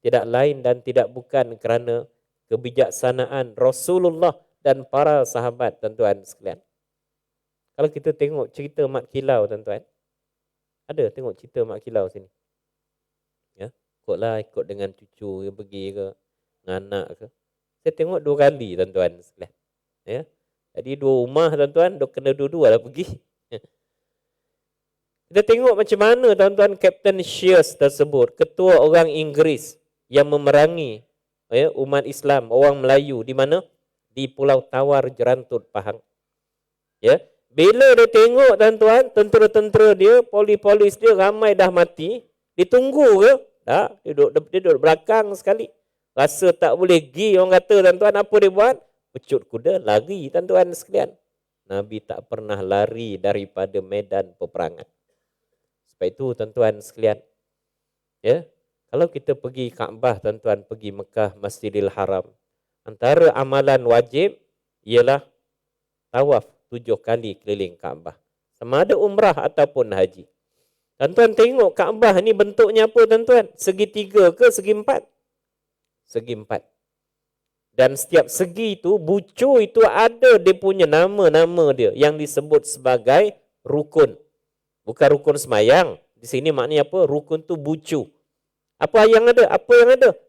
Tidak lain dan tidak bukan kerana kebijaksanaan Rasulullah dan para sahabat tuan-tuan sekalian. Kalau kita tengok cerita Mat Kilau tuan-tuan, ada tengok cerita Mat Kilau sini. Ya, ikut dengan cucu ke pergi ke, dengan anak ke. Saya tengok 2 kali tuan-tuan sekalian. Ya. Jadi 2 rumah tuan-tuan, kena dua-dua lah pergi. Kita tengok macam mana tuan-tuan Captain Shears tersebut, ketua orang Inggeris yang memerangi umat Islam, orang Melayu di mana? Di Pulau Tawar, Jerantut, Pahang. Ya. Bila dia tengok tuan-tuan, tentera-tentera dia, polis dia ramai dah mati, ditunggu ke? Tak, dia duduk belakang sekali. Rasa tak boleh pergi, orang kata tuan-tuan, apa dia buat? Pecut kuda, lari tuan-tuan sekalian. Nabi tak pernah lari daripada medan peperangan. Sebab itu tuan-tuan sekalian, ya, kalau kita pergi Kaabah tuan-tuan, pergi Mekah, Masjidil Haram, antara amalan wajib ialah tawaf 7 kali keliling Kaabah. Sama ada umrah ataupun haji. Tuan-tuan tengok Kaabah ni bentuknya apa tuan-tuan? Segitiga ke segi 4? Segi 4. Dan setiap segi itu, bucu itu ada dia punya nama-nama dia yang disebut sebagai rukun. Bukan rukun semayang. Di sini maknanya apa? Rukun tu bucu. Apa yang ada?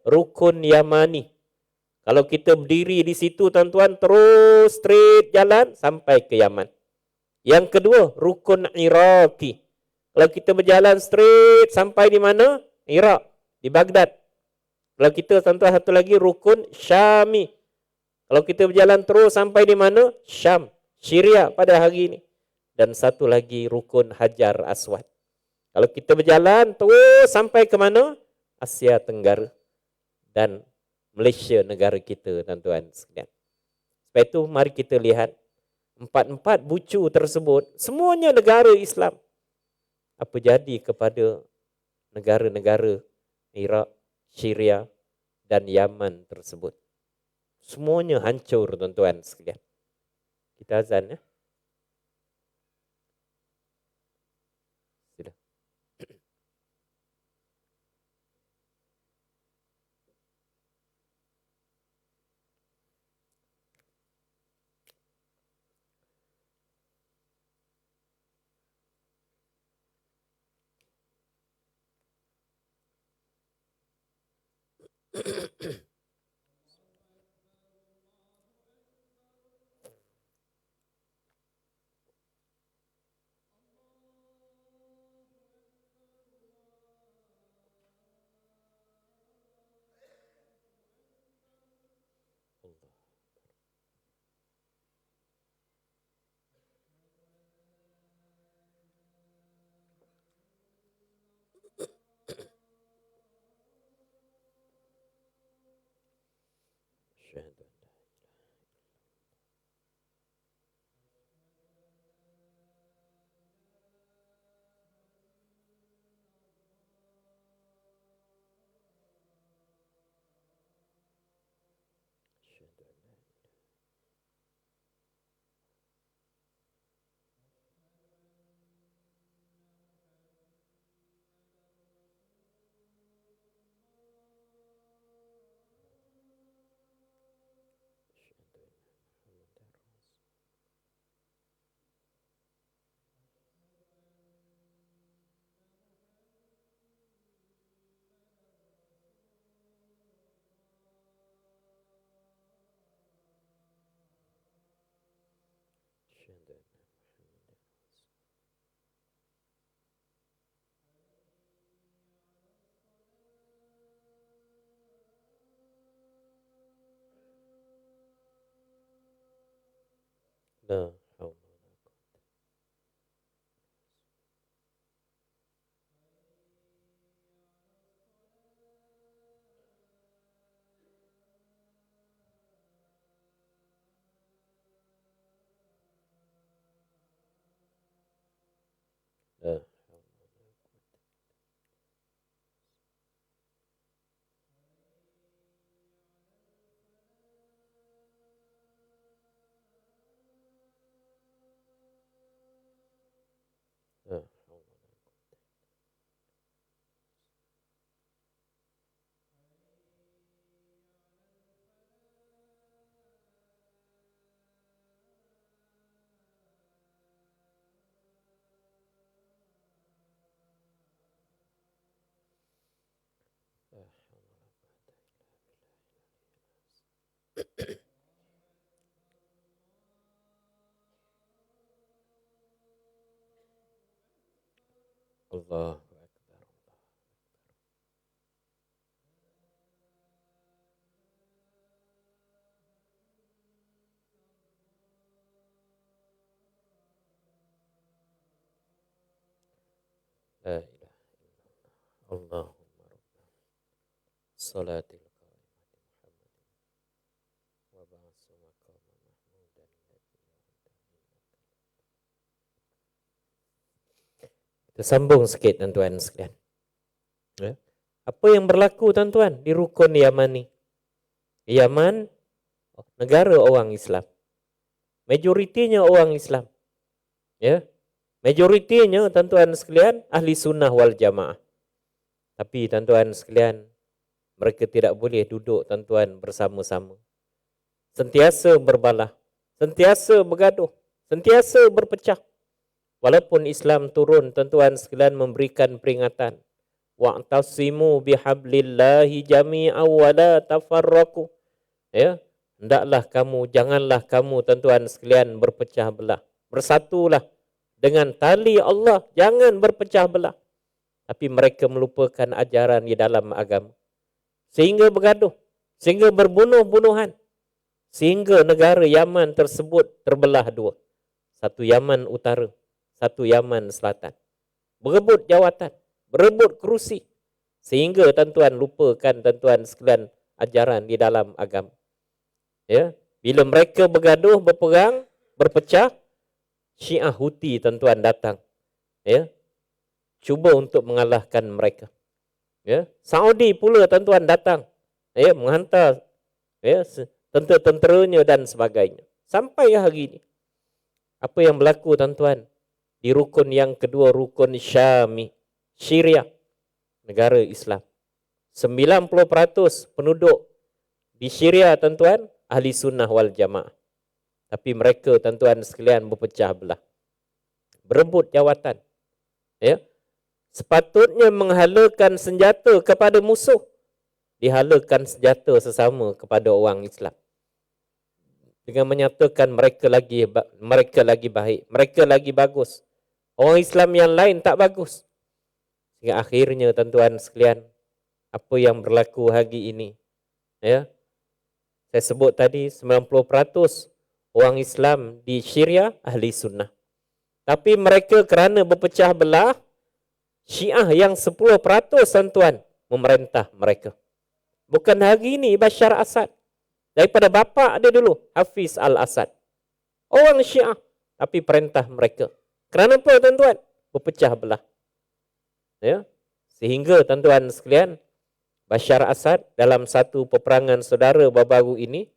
Rukun Yamani. Kalau kita berdiri di situ tuan-tuan, terus straight jalan sampai ke Yaman. Yang kedua, rukun Iraqi. Kalau kita berjalan straight sampai di mana? Iraq, di Baghdad. Kalau kita tuan-tuan satu lagi rukun Syami. Kalau kita berjalan terus sampai di mana? Syam, Syria pada hari ini. Dan satu lagi rukun Hajar Aswad. Kalau kita berjalan terus sampai ke mana? Asia Tenggara dan Malaysia, negara kita tuan-tuan sekalian. Sebab itu mari kita lihat 4 bucu tersebut, semuanya negara Islam. Apa jadi kepada negara-negara Iraq, Syria dan Yaman tersebut? Semuanya hancur tuan-tuan sekalian. Kita azan ya. Sudah. La haula. La la la Allahu akbar. La ilaha illallah. Allahumma rabbana salatil qa'imati Muhammadin wa ba'athu maqaman mahmudan alladhi wa'adtahu. Kita sambung sikit tuan-tuan sekalian. Ya. Apa yang berlaku tuan-tuan di rukun Yaman ni? Yaman negara orang Islam. Majoritinya orang Islam. Ya. Majoritinya tuan-tuan sekalian ahli sunnah wal jamaah. Tapi tuan-tuan sekalian, mereka tidak boleh duduk tuan-tuan bersama-sama. Sentiasa berbalah, sentiasa bergaduh, sentiasa berpecah. Walaupun Islam turun, tuan-tuan sekalian memberikan peringatan. Wa'tasimu bihablillahi jami'an wa la tafarraqu. Ya, hendaklah kamu, janganlah kamu tuan-tuan sekalian berpecah belah. Bersatulah dengan tali Allah, jangan berpecah belah. Tapi mereka melupakan ajaran di dalam agama. Sehingga bergaduh, sehingga berbunuh-bunuhan. Sehingga negara Yaman tersebut terbelah dua. Satu Yaman Utara, satu Yaman Selatan. Berebut jawatan, berebut kerusi. Sehingga tuan-tuan lupakan tuan-tuan sekalian ajaran di dalam agama. Ya, bila mereka bergaduh, berperang, berpecah, Syiah Houthi tuan-tuan datang. Ya, cuba untuk mengalahkan mereka. Ya, Saudi pula tuan-tuan datang. Ya, menghantar ya tentera-tenteranya dan sebagainya. Sampai hari ini. Apa yang berlaku tuan-tuan? Di rukun yang kedua, rukun Syami, Syria, negara Islam. 90% penduduk di Syria tuan-tuan ahli sunnah wal jamaah. Tapi mereka tuan-tuan sekalian berpecah belah. Berebut jawatan. Ya. Sepatutnya menghalakan senjata kepada musuh. Dihalakan senjata sesama kepada orang Islam. Dengan menyatakan mereka lagi baik, mereka lagi bagus. Orang Islam yang lain tak bagus. Sehingga akhirnya tuan-tuan sekalian, apa yang berlaku hari ini. Ya. Saya sebut tadi 90% orang Islam di Syria ahli sunnah. Tapi mereka kerana berpecah belah, Syiah yang 10% tuan-tuan memerintah mereka. Bukan hari ini Bashar Assad. Daripada bapa dia dulu, Hafiz al-Assad. Orang Syiah, tapi perintah mereka. Kerana apa tuan-tuan? Berpecah belah. Ya. Sehingga tuan-tuan sekalian, Bashar Assad dalam satu peperangan saudara baru-baru ini,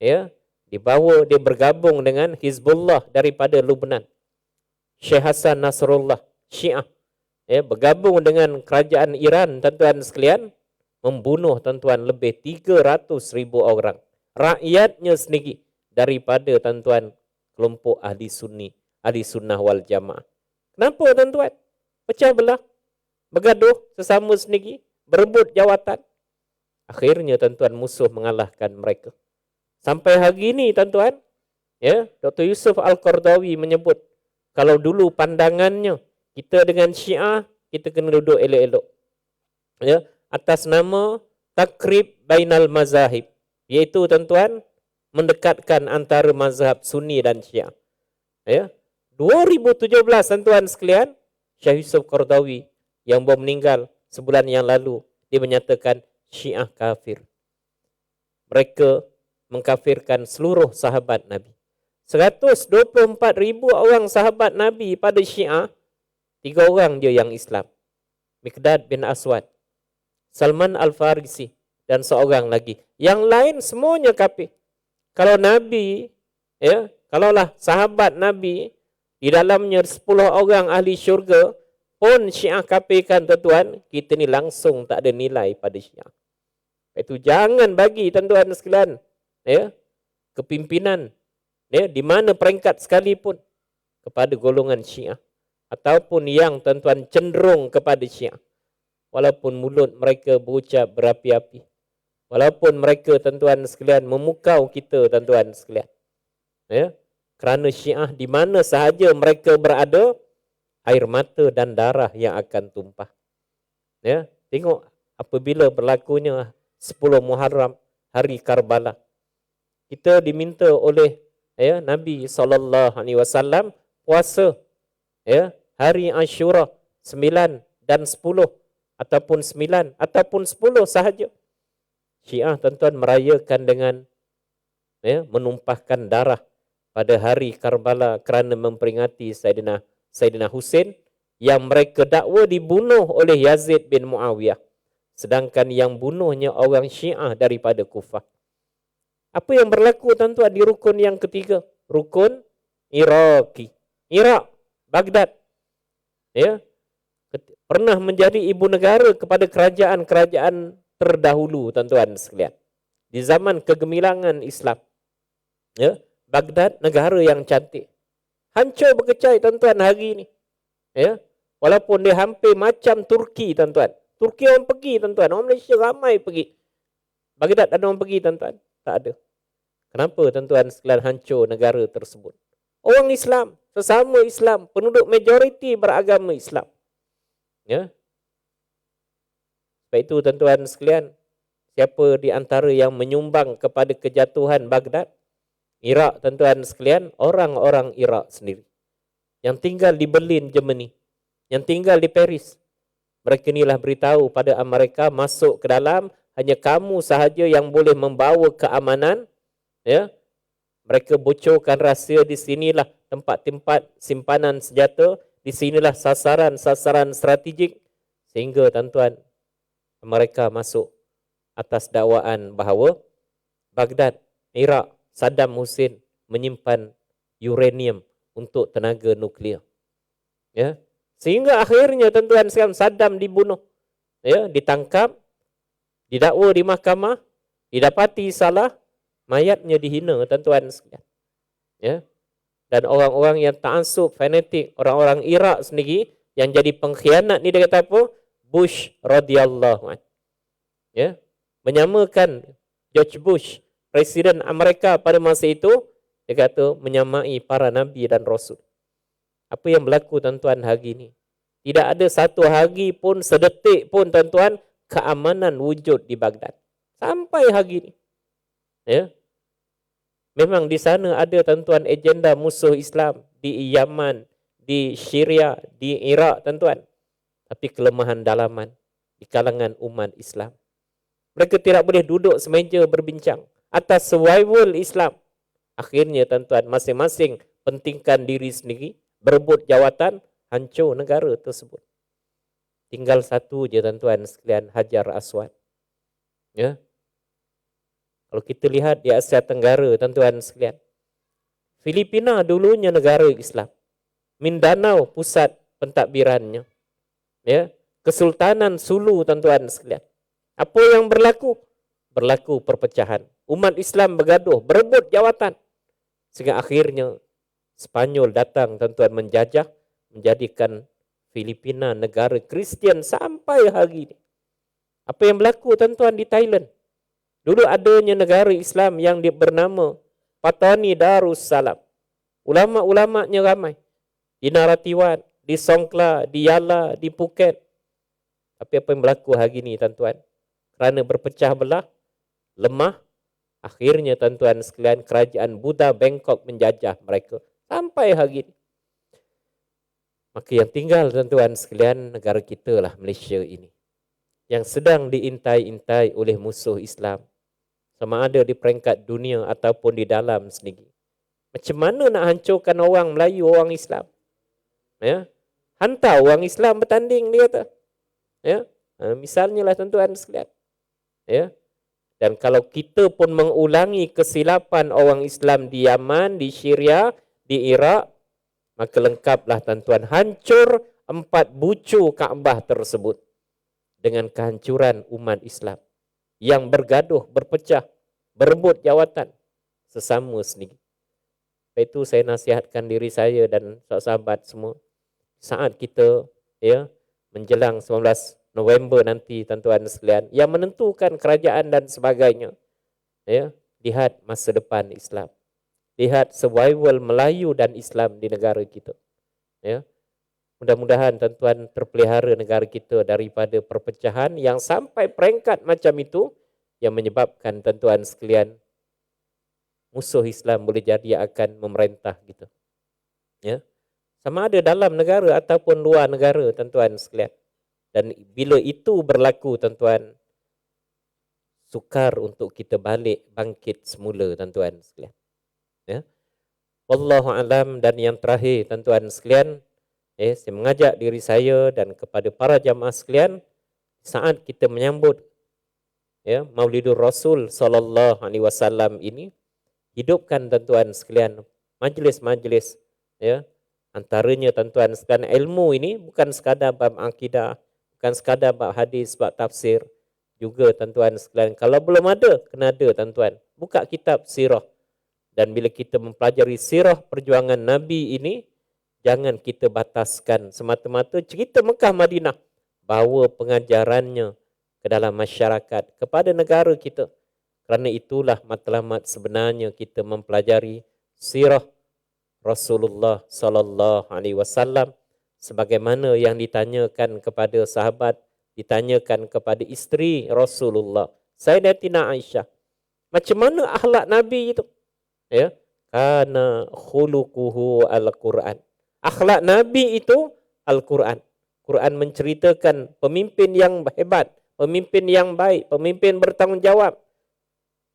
ya, dibawa, dia bergabung dengan Hizbullah daripada Lebanon. Syekh Hassan Nasrullah, Syiah, ya, bergabung dengan kerajaan Iran, tuan-tuan sekalian, membunuh tuan-tuan lebih 300,000 orang. Rakyatnya sendiri daripada tuan-tuan kelompok ahli sunni, ahli sunnah wal jamaah. Kenapa tuan-tuan? Pecah belah, bergaduh sesama sendiri, berebut jawatan. Akhirnya tuan-tuan musuh mengalahkan mereka. Sampai hari ini tuan-tuan, ya, Dr. Yusuf Al-Qardawi menyebut, kalau dulu pandangannya kita dengan Syiah, kita kena duduk elok-elok. Ya, atas nama takrib bainal mazahib, iaitu tuan-tuan mendekatkan antara mazhab Sunni dan Syiah. Ya. 2017 tuan-tuan sekalian, Syekh Yusuf Qaradawi yang baru meninggal sebulan yang lalu, dia menyatakan Syiah kafir. Mereka mengkafirkan seluruh sahabat Nabi. 124,000 orang sahabat Nabi pada Syiah, 3 orang dia yang Islam. Miqdad bin Aswad, Salman Al-Farisi, dan seorang lagi. Yang lain semuanya kafir. Kalau Nabi, ya, kalaulah sahabat Nabi, di dalamnya 10 orang ahli syurga, pun Syiah kafirkan tuan-tuan, kita ni langsung tak ada nilai pada Syiah. Itu jangan bagi tuan-tuan sekalian, ya, kepimpinan, ya, di mana peringkat sekalipun kepada golongan Syiah, ataupun yang tuan-tuan cenderung kepada Syiah. Walaupun mulut mereka berucap berapi-api, walaupun mereka tuan-tuan sekalian memukau kita tuan-tuan sekalian, ya, kerana Syiah di mana sahaja mereka berada, air mata dan darah yang akan tumpah. Ya, tengok apabila berlakunya 10 Muharram, hari Karbala, kita diminta oleh, ya, Nabi SAW puasa, ya, hari Ashura 9 dan 10, ataupun 9 ataupun 10 sahaja. Syiah tuan-tuan merayakan dengan, ya, menumpahkan darah pada hari Karbala kerana memperingati Saidina Husain yang mereka dakwa dibunuh oleh Yazid bin Muawiyah, sedangkan yang bunuhnya orang Syiah daripada Kufah. Apa yang berlaku tuan-tuan di rukun yang ketiga? Rukun Iraqi. Iraq, Baghdad, ya, pernah menjadi ibu negara kepada kerajaan-kerajaan terdahulu tuan-tuan sekalian. Di zaman kegemilangan Islam, ya, Baghdad negara yang cantik. Hancur berkecai tuan-tuan hari ini. Ya, walaupun dia hampir macam Turki tuan-tuan. Turki orang pergi tuan-tuan, orang Malaysia ramai pergi. Baghdad ada orang pergi tuan-tuan? Tak ada. Kenapa tuan-tuan sekalian hancur negara tersebut? Orang Islam, sesama Islam, penduduk majoriti beragama Islam. Ya. Sebab itu tuan-tuan sekalian, siapa di antara yang menyumbang kepada kejatuhan Baghdad? Iraq tuan-tuan sekalian, orang-orang Iraq sendiri. Yang tinggal di Berlin, Germany. Yang tinggal di Paris. Mereka inilah beritahu pada Amerika, masuk ke dalam, hanya kamu sahaja yang boleh membawa keamanan. Ya. Mereka bocorkan rahsia, di sinilah tempat-tempat simpanan senjata, di sinilah sasaran-sasaran strategik, sehingga tuan-tuan mereka masuk atas dakwaan bahawa Baghdad, Iraq, Saddam Hussein menyimpan uranium untuk tenaga nuklear. Ya. Sehingga akhirnya tuan-tuan sekalian Saddam dibunuh. Ya, ditangkap, didakwa di mahkamah, didapati salah, mayatnya dihina tuan-tuan sekalian. Ya. Dan orang-orang yang ta'assub fanatik, orang-orang Iraq sendiri yang jadi pengkhianat ni, dia kata apa? Bush radhiyallahu anhu. Ya. Menyamakan George Bush, Presiden Amerika pada masa itu, dia kata menyamai para nabi dan rasul. Apa yang berlaku tuan-tuan hari ini? Tidak ada satu hari pun, sedetik pun tuan-tuan, keamanan wujud di Baghdad. Sampai hari ini. Ya. Memang di sana ada tuan-tuan agenda musuh Islam di Yaman, di Syria, di Iraq tuan-tuan. Tapi kelemahan dalaman di kalangan umat Islam. Mereka tidak boleh duduk semeja berbincang atas survival Islam. Akhirnya tuan-tuan masing-masing pentingkan diri sendiri, berebut jawatan, hancur negara tersebut. Tinggal satu je tuan-tuan sekalian, Hajar Aswad. Ya. Kalau kita lihat di Asia Tenggara tuan-tuan sekalian, Filipina dulunya negara Islam. Mindanao pusat pentadbirannya. Ya. Kesultanan Sulu tuan-tuan sekalian. Apa yang berlaku? Berlaku perpecahan. Umat Islam bergaduh, berebut jawatan. Sehingga akhirnya Spanyol datang tuan-tuan menjajah, menjadikan Filipina negara Kristian sampai hari ini. Apa yang berlaku tuan-tuan di Thailand? Dulu adanya negara Islam yang bernama Patani Darussalam. Ulama-ulamanya ramai. Di Narathiwat, di Songkhla, di Yala, di Phuket. Tapi apa yang berlaku hari ini tuan-tuan? Kerana berpecah belah, lemah, akhirnya tuan-tuan sekalian kerajaan Buddha Bangkok menjajah mereka. sampai hari ini. Maka yang tinggal tuan-tuan sekalian negara kita lah Malaysia ini, yang sedang diintai-intai oleh musuh Islam, sama ada di peringkat dunia ataupun di dalam sendiri. Macam mana nak hancurkan orang Melayu, orang Islam? Ya, hantar orang Islam bertanding, dia kata. Ya, misalnya lah tuan-tuan sekalian. Ya, dan kalau kita pun mengulangi kesilapan orang Islam di Yaman, di Syria, di Iraq, maka lengkaplah tuan-tuan, hancur 4 bucu Kaabah tersebut dengan kehancuran umat Islam yang bergaduh, berpecah, berebut jawatan sesama sendiri. Sebab itu saya nasihatkan diri saya dan sahabat semua, saat kita menjelang 19 November nanti tuan-tuan sekalian, yang menentukan kerajaan dan sebagainya, lihat masa depan Islam, lihat survival Melayu dan Islam di negara kita. Mudah-mudahan tuan-tuan terpelihara negara kita daripada perpecahan yang sampai peringkat macam itu, yang menyebabkan tuan-tuan sekalian musuh Islam boleh jadi akan memerintah kita. Sama ada dalam negara ataupun luar negara tuan-tuan sekalian. Dan bila itu berlaku tuan-tuan, sukar untuk kita bangkit semula tuan-tuan sekalian. Wallahu alam. Dan yang terakhir tuan-tuan sekalian, saya mengajak diri saya dan kepada para jamaah sekalian, saat kita menyambut Maulidur Rasul sallallahu alaihi wasallam ini, hidupkan tuan-tuan sekalian majlis-majlis, antaranya tuan-tuan sekalian ilmu ini bukan sekadar bab akidah, bukan sekadar bab hadis, bab tafsir, juga tuan-tuan sekalian kalau belum ada, kena ada tuan-tuan, buka kitab sirah. Dan bila kita mempelajari sirah perjuangan Nabi ini, jangan kita bataskan semata-mata cerita Mekah Madinah, bawa pengajarannya ke dalam masyarakat, kepada negara kita. Kerana itulah matlamat sebenarnya kita mempelajari sirah Rasulullah sallallahu alaihi wasallam, sebagaimana yang ditanyakan kepada sahabat, ditanyakan kepada isteri Rasulullah, Sayyidatina Aisyah, macam mana akhlak Nabi itu? Kana khuluquhu al-Quran. Akhlak Nabi itu Al-Quran. Quran menceritakan pemimpin yang hebat, pemimpin yang baik, pemimpin bertanggungjawab.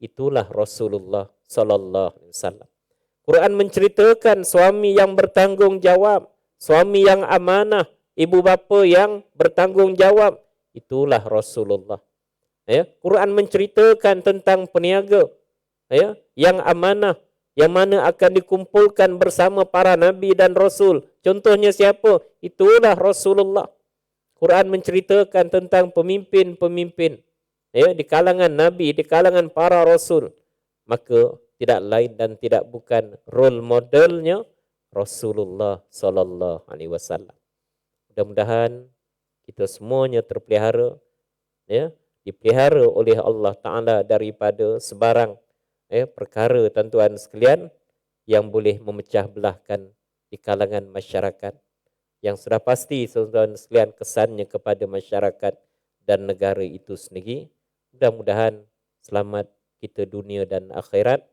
Itulah Rasulullah sallallahu alaihi wasallam. Quran menceritakan suami yang bertanggungjawab, suami yang amanah, ibu bapa yang bertanggungjawab. Itulah Rasulullah. Quran menceritakan tentang peniaga, yang amanah, yang mana akan dikumpulkan bersama para nabi dan rasul. Contohnya siapa? Itulah Rasulullah. Quran menceritakan tentang pemimpin-pemimpin, di kalangan nabi, di kalangan para rasul. Maka tidak lain dan tidak bukan role modelnya Rasulullah sallallahu alaihi wasallam. Mudah-mudahan kita semuanya terpelihara, dipelihara oleh Allah Taala daripada sebarang perkara tuan-tuan sekalian yang boleh memecah belahkan di kalangan masyarakat, yang sudah pasti tuan-tuan sekalian kesannya kepada masyarakat dan negara itu sendiri. Mudah-mudahan selamat kita dunia dan akhirat.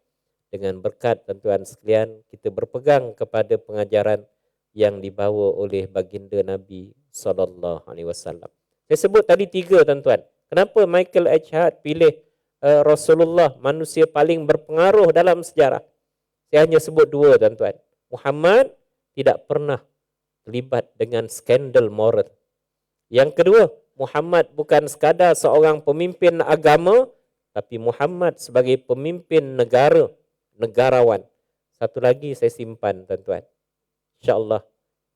Dengan berkat tuan-tuan sekalian, kita berpegang kepada pengajaran yang dibawa oleh baginda Nabi sallallahu alaihi wasallam. Saya sebut tadi 3 tuan-tuan. Kenapa Michael H. Hart pilih Rasulullah, manusia paling berpengaruh dalam sejarah? Saya hanya sebut 2 tuan-tuan. Muhammad tidak pernah terlibat dengan skandal moral. Yang kedua, Muhammad bukan sekadar seorang pemimpin agama, tapi Muhammad sebagai pemimpin negara, negarawan. Satu lagi saya simpan tuan-tuan. InsyaAllah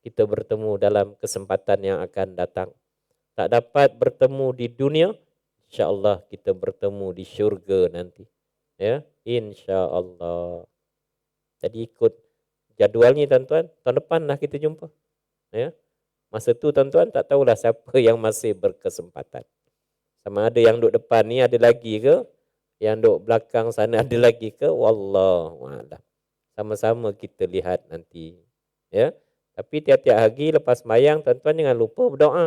kita bertemu dalam kesempatan yang akan datang. Tak dapat bertemu di dunia, InsyaAllah kita bertemu di syurga nanti. InsyaAllah. Jadi ikut jadualnya tuan-tuan, tahun depan lah kita jumpa. Masa tu tuan-tuan tak tahulah siapa yang masih berkesempatan. Sama ada yang duduk depan ni ada lagi ke? Yang duduk belakang sana ada lagi ke? Wallahualam. Sama-sama kita lihat nanti. Tapi tiap-tiap hari lepas sembahyang tuan-tuan jangan lupa berdoa.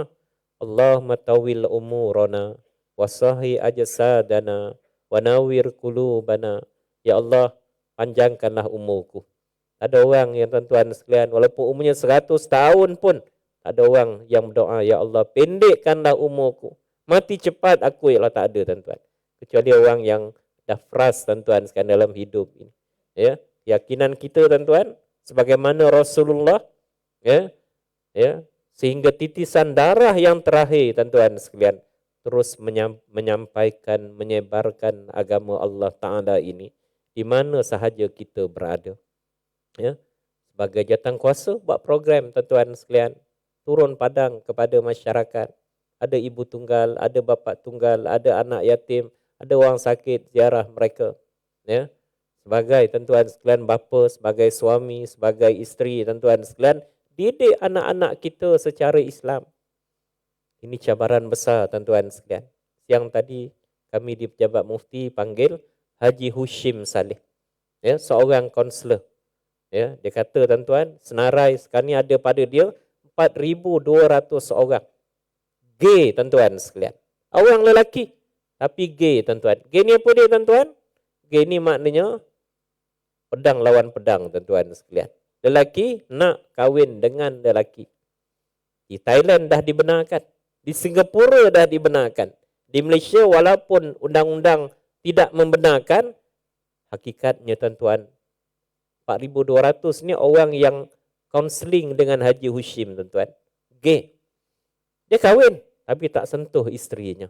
Allahumma tawil umurana wasahi ajsadana wa nawwir qulubana. Ya Allah, panjangkanlah umurku, Tak ada orang yang tuan-tuan sekalian, walaupun umurnya 100 tahun pun, tak ada orang yang berdoa, ya Allah pendekkanlah umurku, mati cepat aku, ya Allah, tak ada tuan-tuan. Kecuali orang yang dah fras tuan-tuan sekalian dalam hidup ini. Ya, keyakinan kita tuan-tuan, sebagaimana Rasulullah, ya, ya, sehingga titisan darah yang terakhir tuan-tuan sekalian, terus menyampaikan, menyebarkan agama Allah Ta'ala ini, di mana sahaja kita berada. Ya, sebagai jawatan kuasa buat program tuan-tuan sekalian, turun padang kepada masyarakat. Ada ibu tunggal, ada bapa tunggal, ada anak yatim, ada orang sakit, ziarah mereka. Ya, sebagai tuan-tuan sekalian bapa, sebagai suami, sebagai isteri tuan-tuan sekalian, didik anak-anak kita secara Islam. Ini cabaran besar tuan-tuan sekalian. Siang tadi kami di Pejabat Mufti panggil Haji Hushim Saleh. Ya, seorang kaunselor. Ya, dia kata tuan-tuan, senarai sekarang ni ada pada dia 4,200 orang. Gay tuan-tuan sekalian. Orang lelaki tapi gay tuan-tuan. Gay ni apa dia tuan-tuan? Gay ni maknanya pedang lawan pedang tuan-tuan sekalian. Lelaki nak kahwin dengan lelaki. Di Thailand dah dibenarkan. Di Singapura dah dibenarkan. Di Malaysia walaupun undang-undang tidak membenarkan, hakikatnya tuan-tuan, 4,200 ni orang yang kaunseling dengan Haji Hushim tuan-tuan. Gay. Dia kahwin tapi tak sentuh isterinya.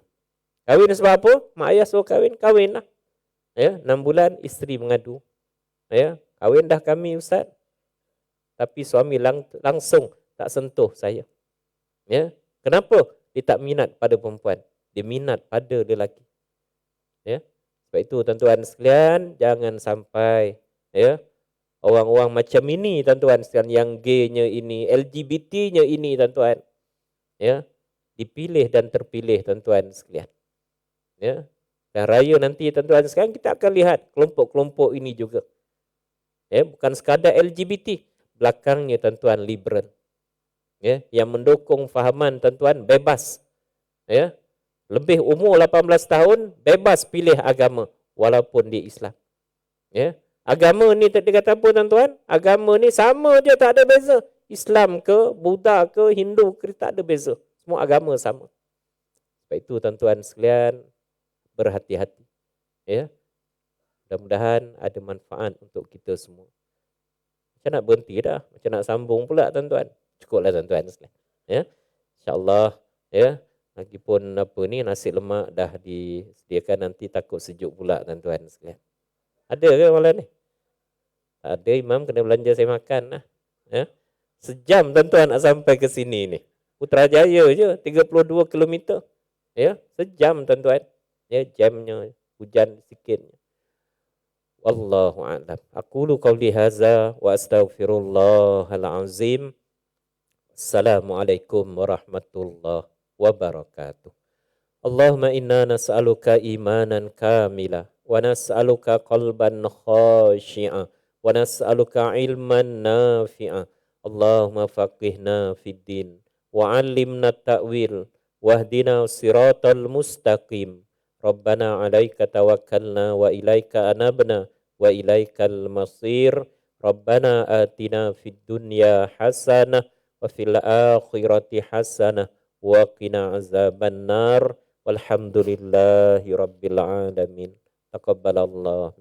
Kahwin sebab apa? Mak ayah suruh kahwin, kahwin lah. Ya, 6 bulan isteri mengadu. Ya, kahwin dah kami ustaz. Tapi suami langsung tak sentuh saya. Ya, kenapa? Dia tak minat pada perempuan. Dia minat pada lelaki. Ya. Sebab itu tuan-tuan sekalian, jangan sampai ya orang-orang macam ini tuan-tuan sekalian, yang gay-nya ini, LGBT-nya ini tuan-tuan, ya, dipilih dan terpilih tuan-tuan sekalian. Ya. Dan raya nanti tuan-tuan sekalian kita akan lihat kelompok-kelompok ini juga. Ya, bukan sekadar LGBT, belakangnya tuan-tuan liberal. Ya, yang mendukung fahaman tuan-tuan bebas. Ya. Lebih umur 18 tahun bebas pilih agama walaupun dia Islam. Ya. Agama ni tak dikata apa tuan-tuan? Agama ni sama je, tak ada beza. Islam ke, Buddha ke, Hindu ke, tak ada beza. Semua agama sama. Sebab itu tuan-tuan sekalian, berhati-hati. Ya. Mudah-mudahan ada manfaat untuk kita semua. Macam nak berhenti dah, macam nak sambung pula tuan-tuan. Cukuplah tuan-tuan sekalian. Ya. InsyaAllah, ya. Lagipun apa ni, nasi lemak dah disediakan, nanti takut sejuk pula tuan-tuan sekalian. Ada ke malam ni? Tak ada, Imam kena belanja saya makan lah. Ya. Sejam tuan-tuan nak sampai ke sini ni. Putrajaya je 32 km. Ya, sejam tuan-tuan. Ya, jamnya hujan sikit. Wallahu a'lam. Aqulu qawli hadza wa astaghfirullahal azim. Assalamualaikum warahmatullahi wabarakatuh. Allahumma inna nas'aluka imanan kamila wa nas'aluka qalban khashi'a wa nas'aluka ilman nafi'a. Allahumma faqihna fid din wa 'allimna ta'wil wahdina siratal mustaqim. Rabbana 'alaika tawakkalna wa ilaika anabna wa ilaikal masir. Rabbana atina fid dunya hasanah wa fil akhirati hasanah wa qina azaban nar. Walhamdulillahi rabbil alamin. Taqabbalallah.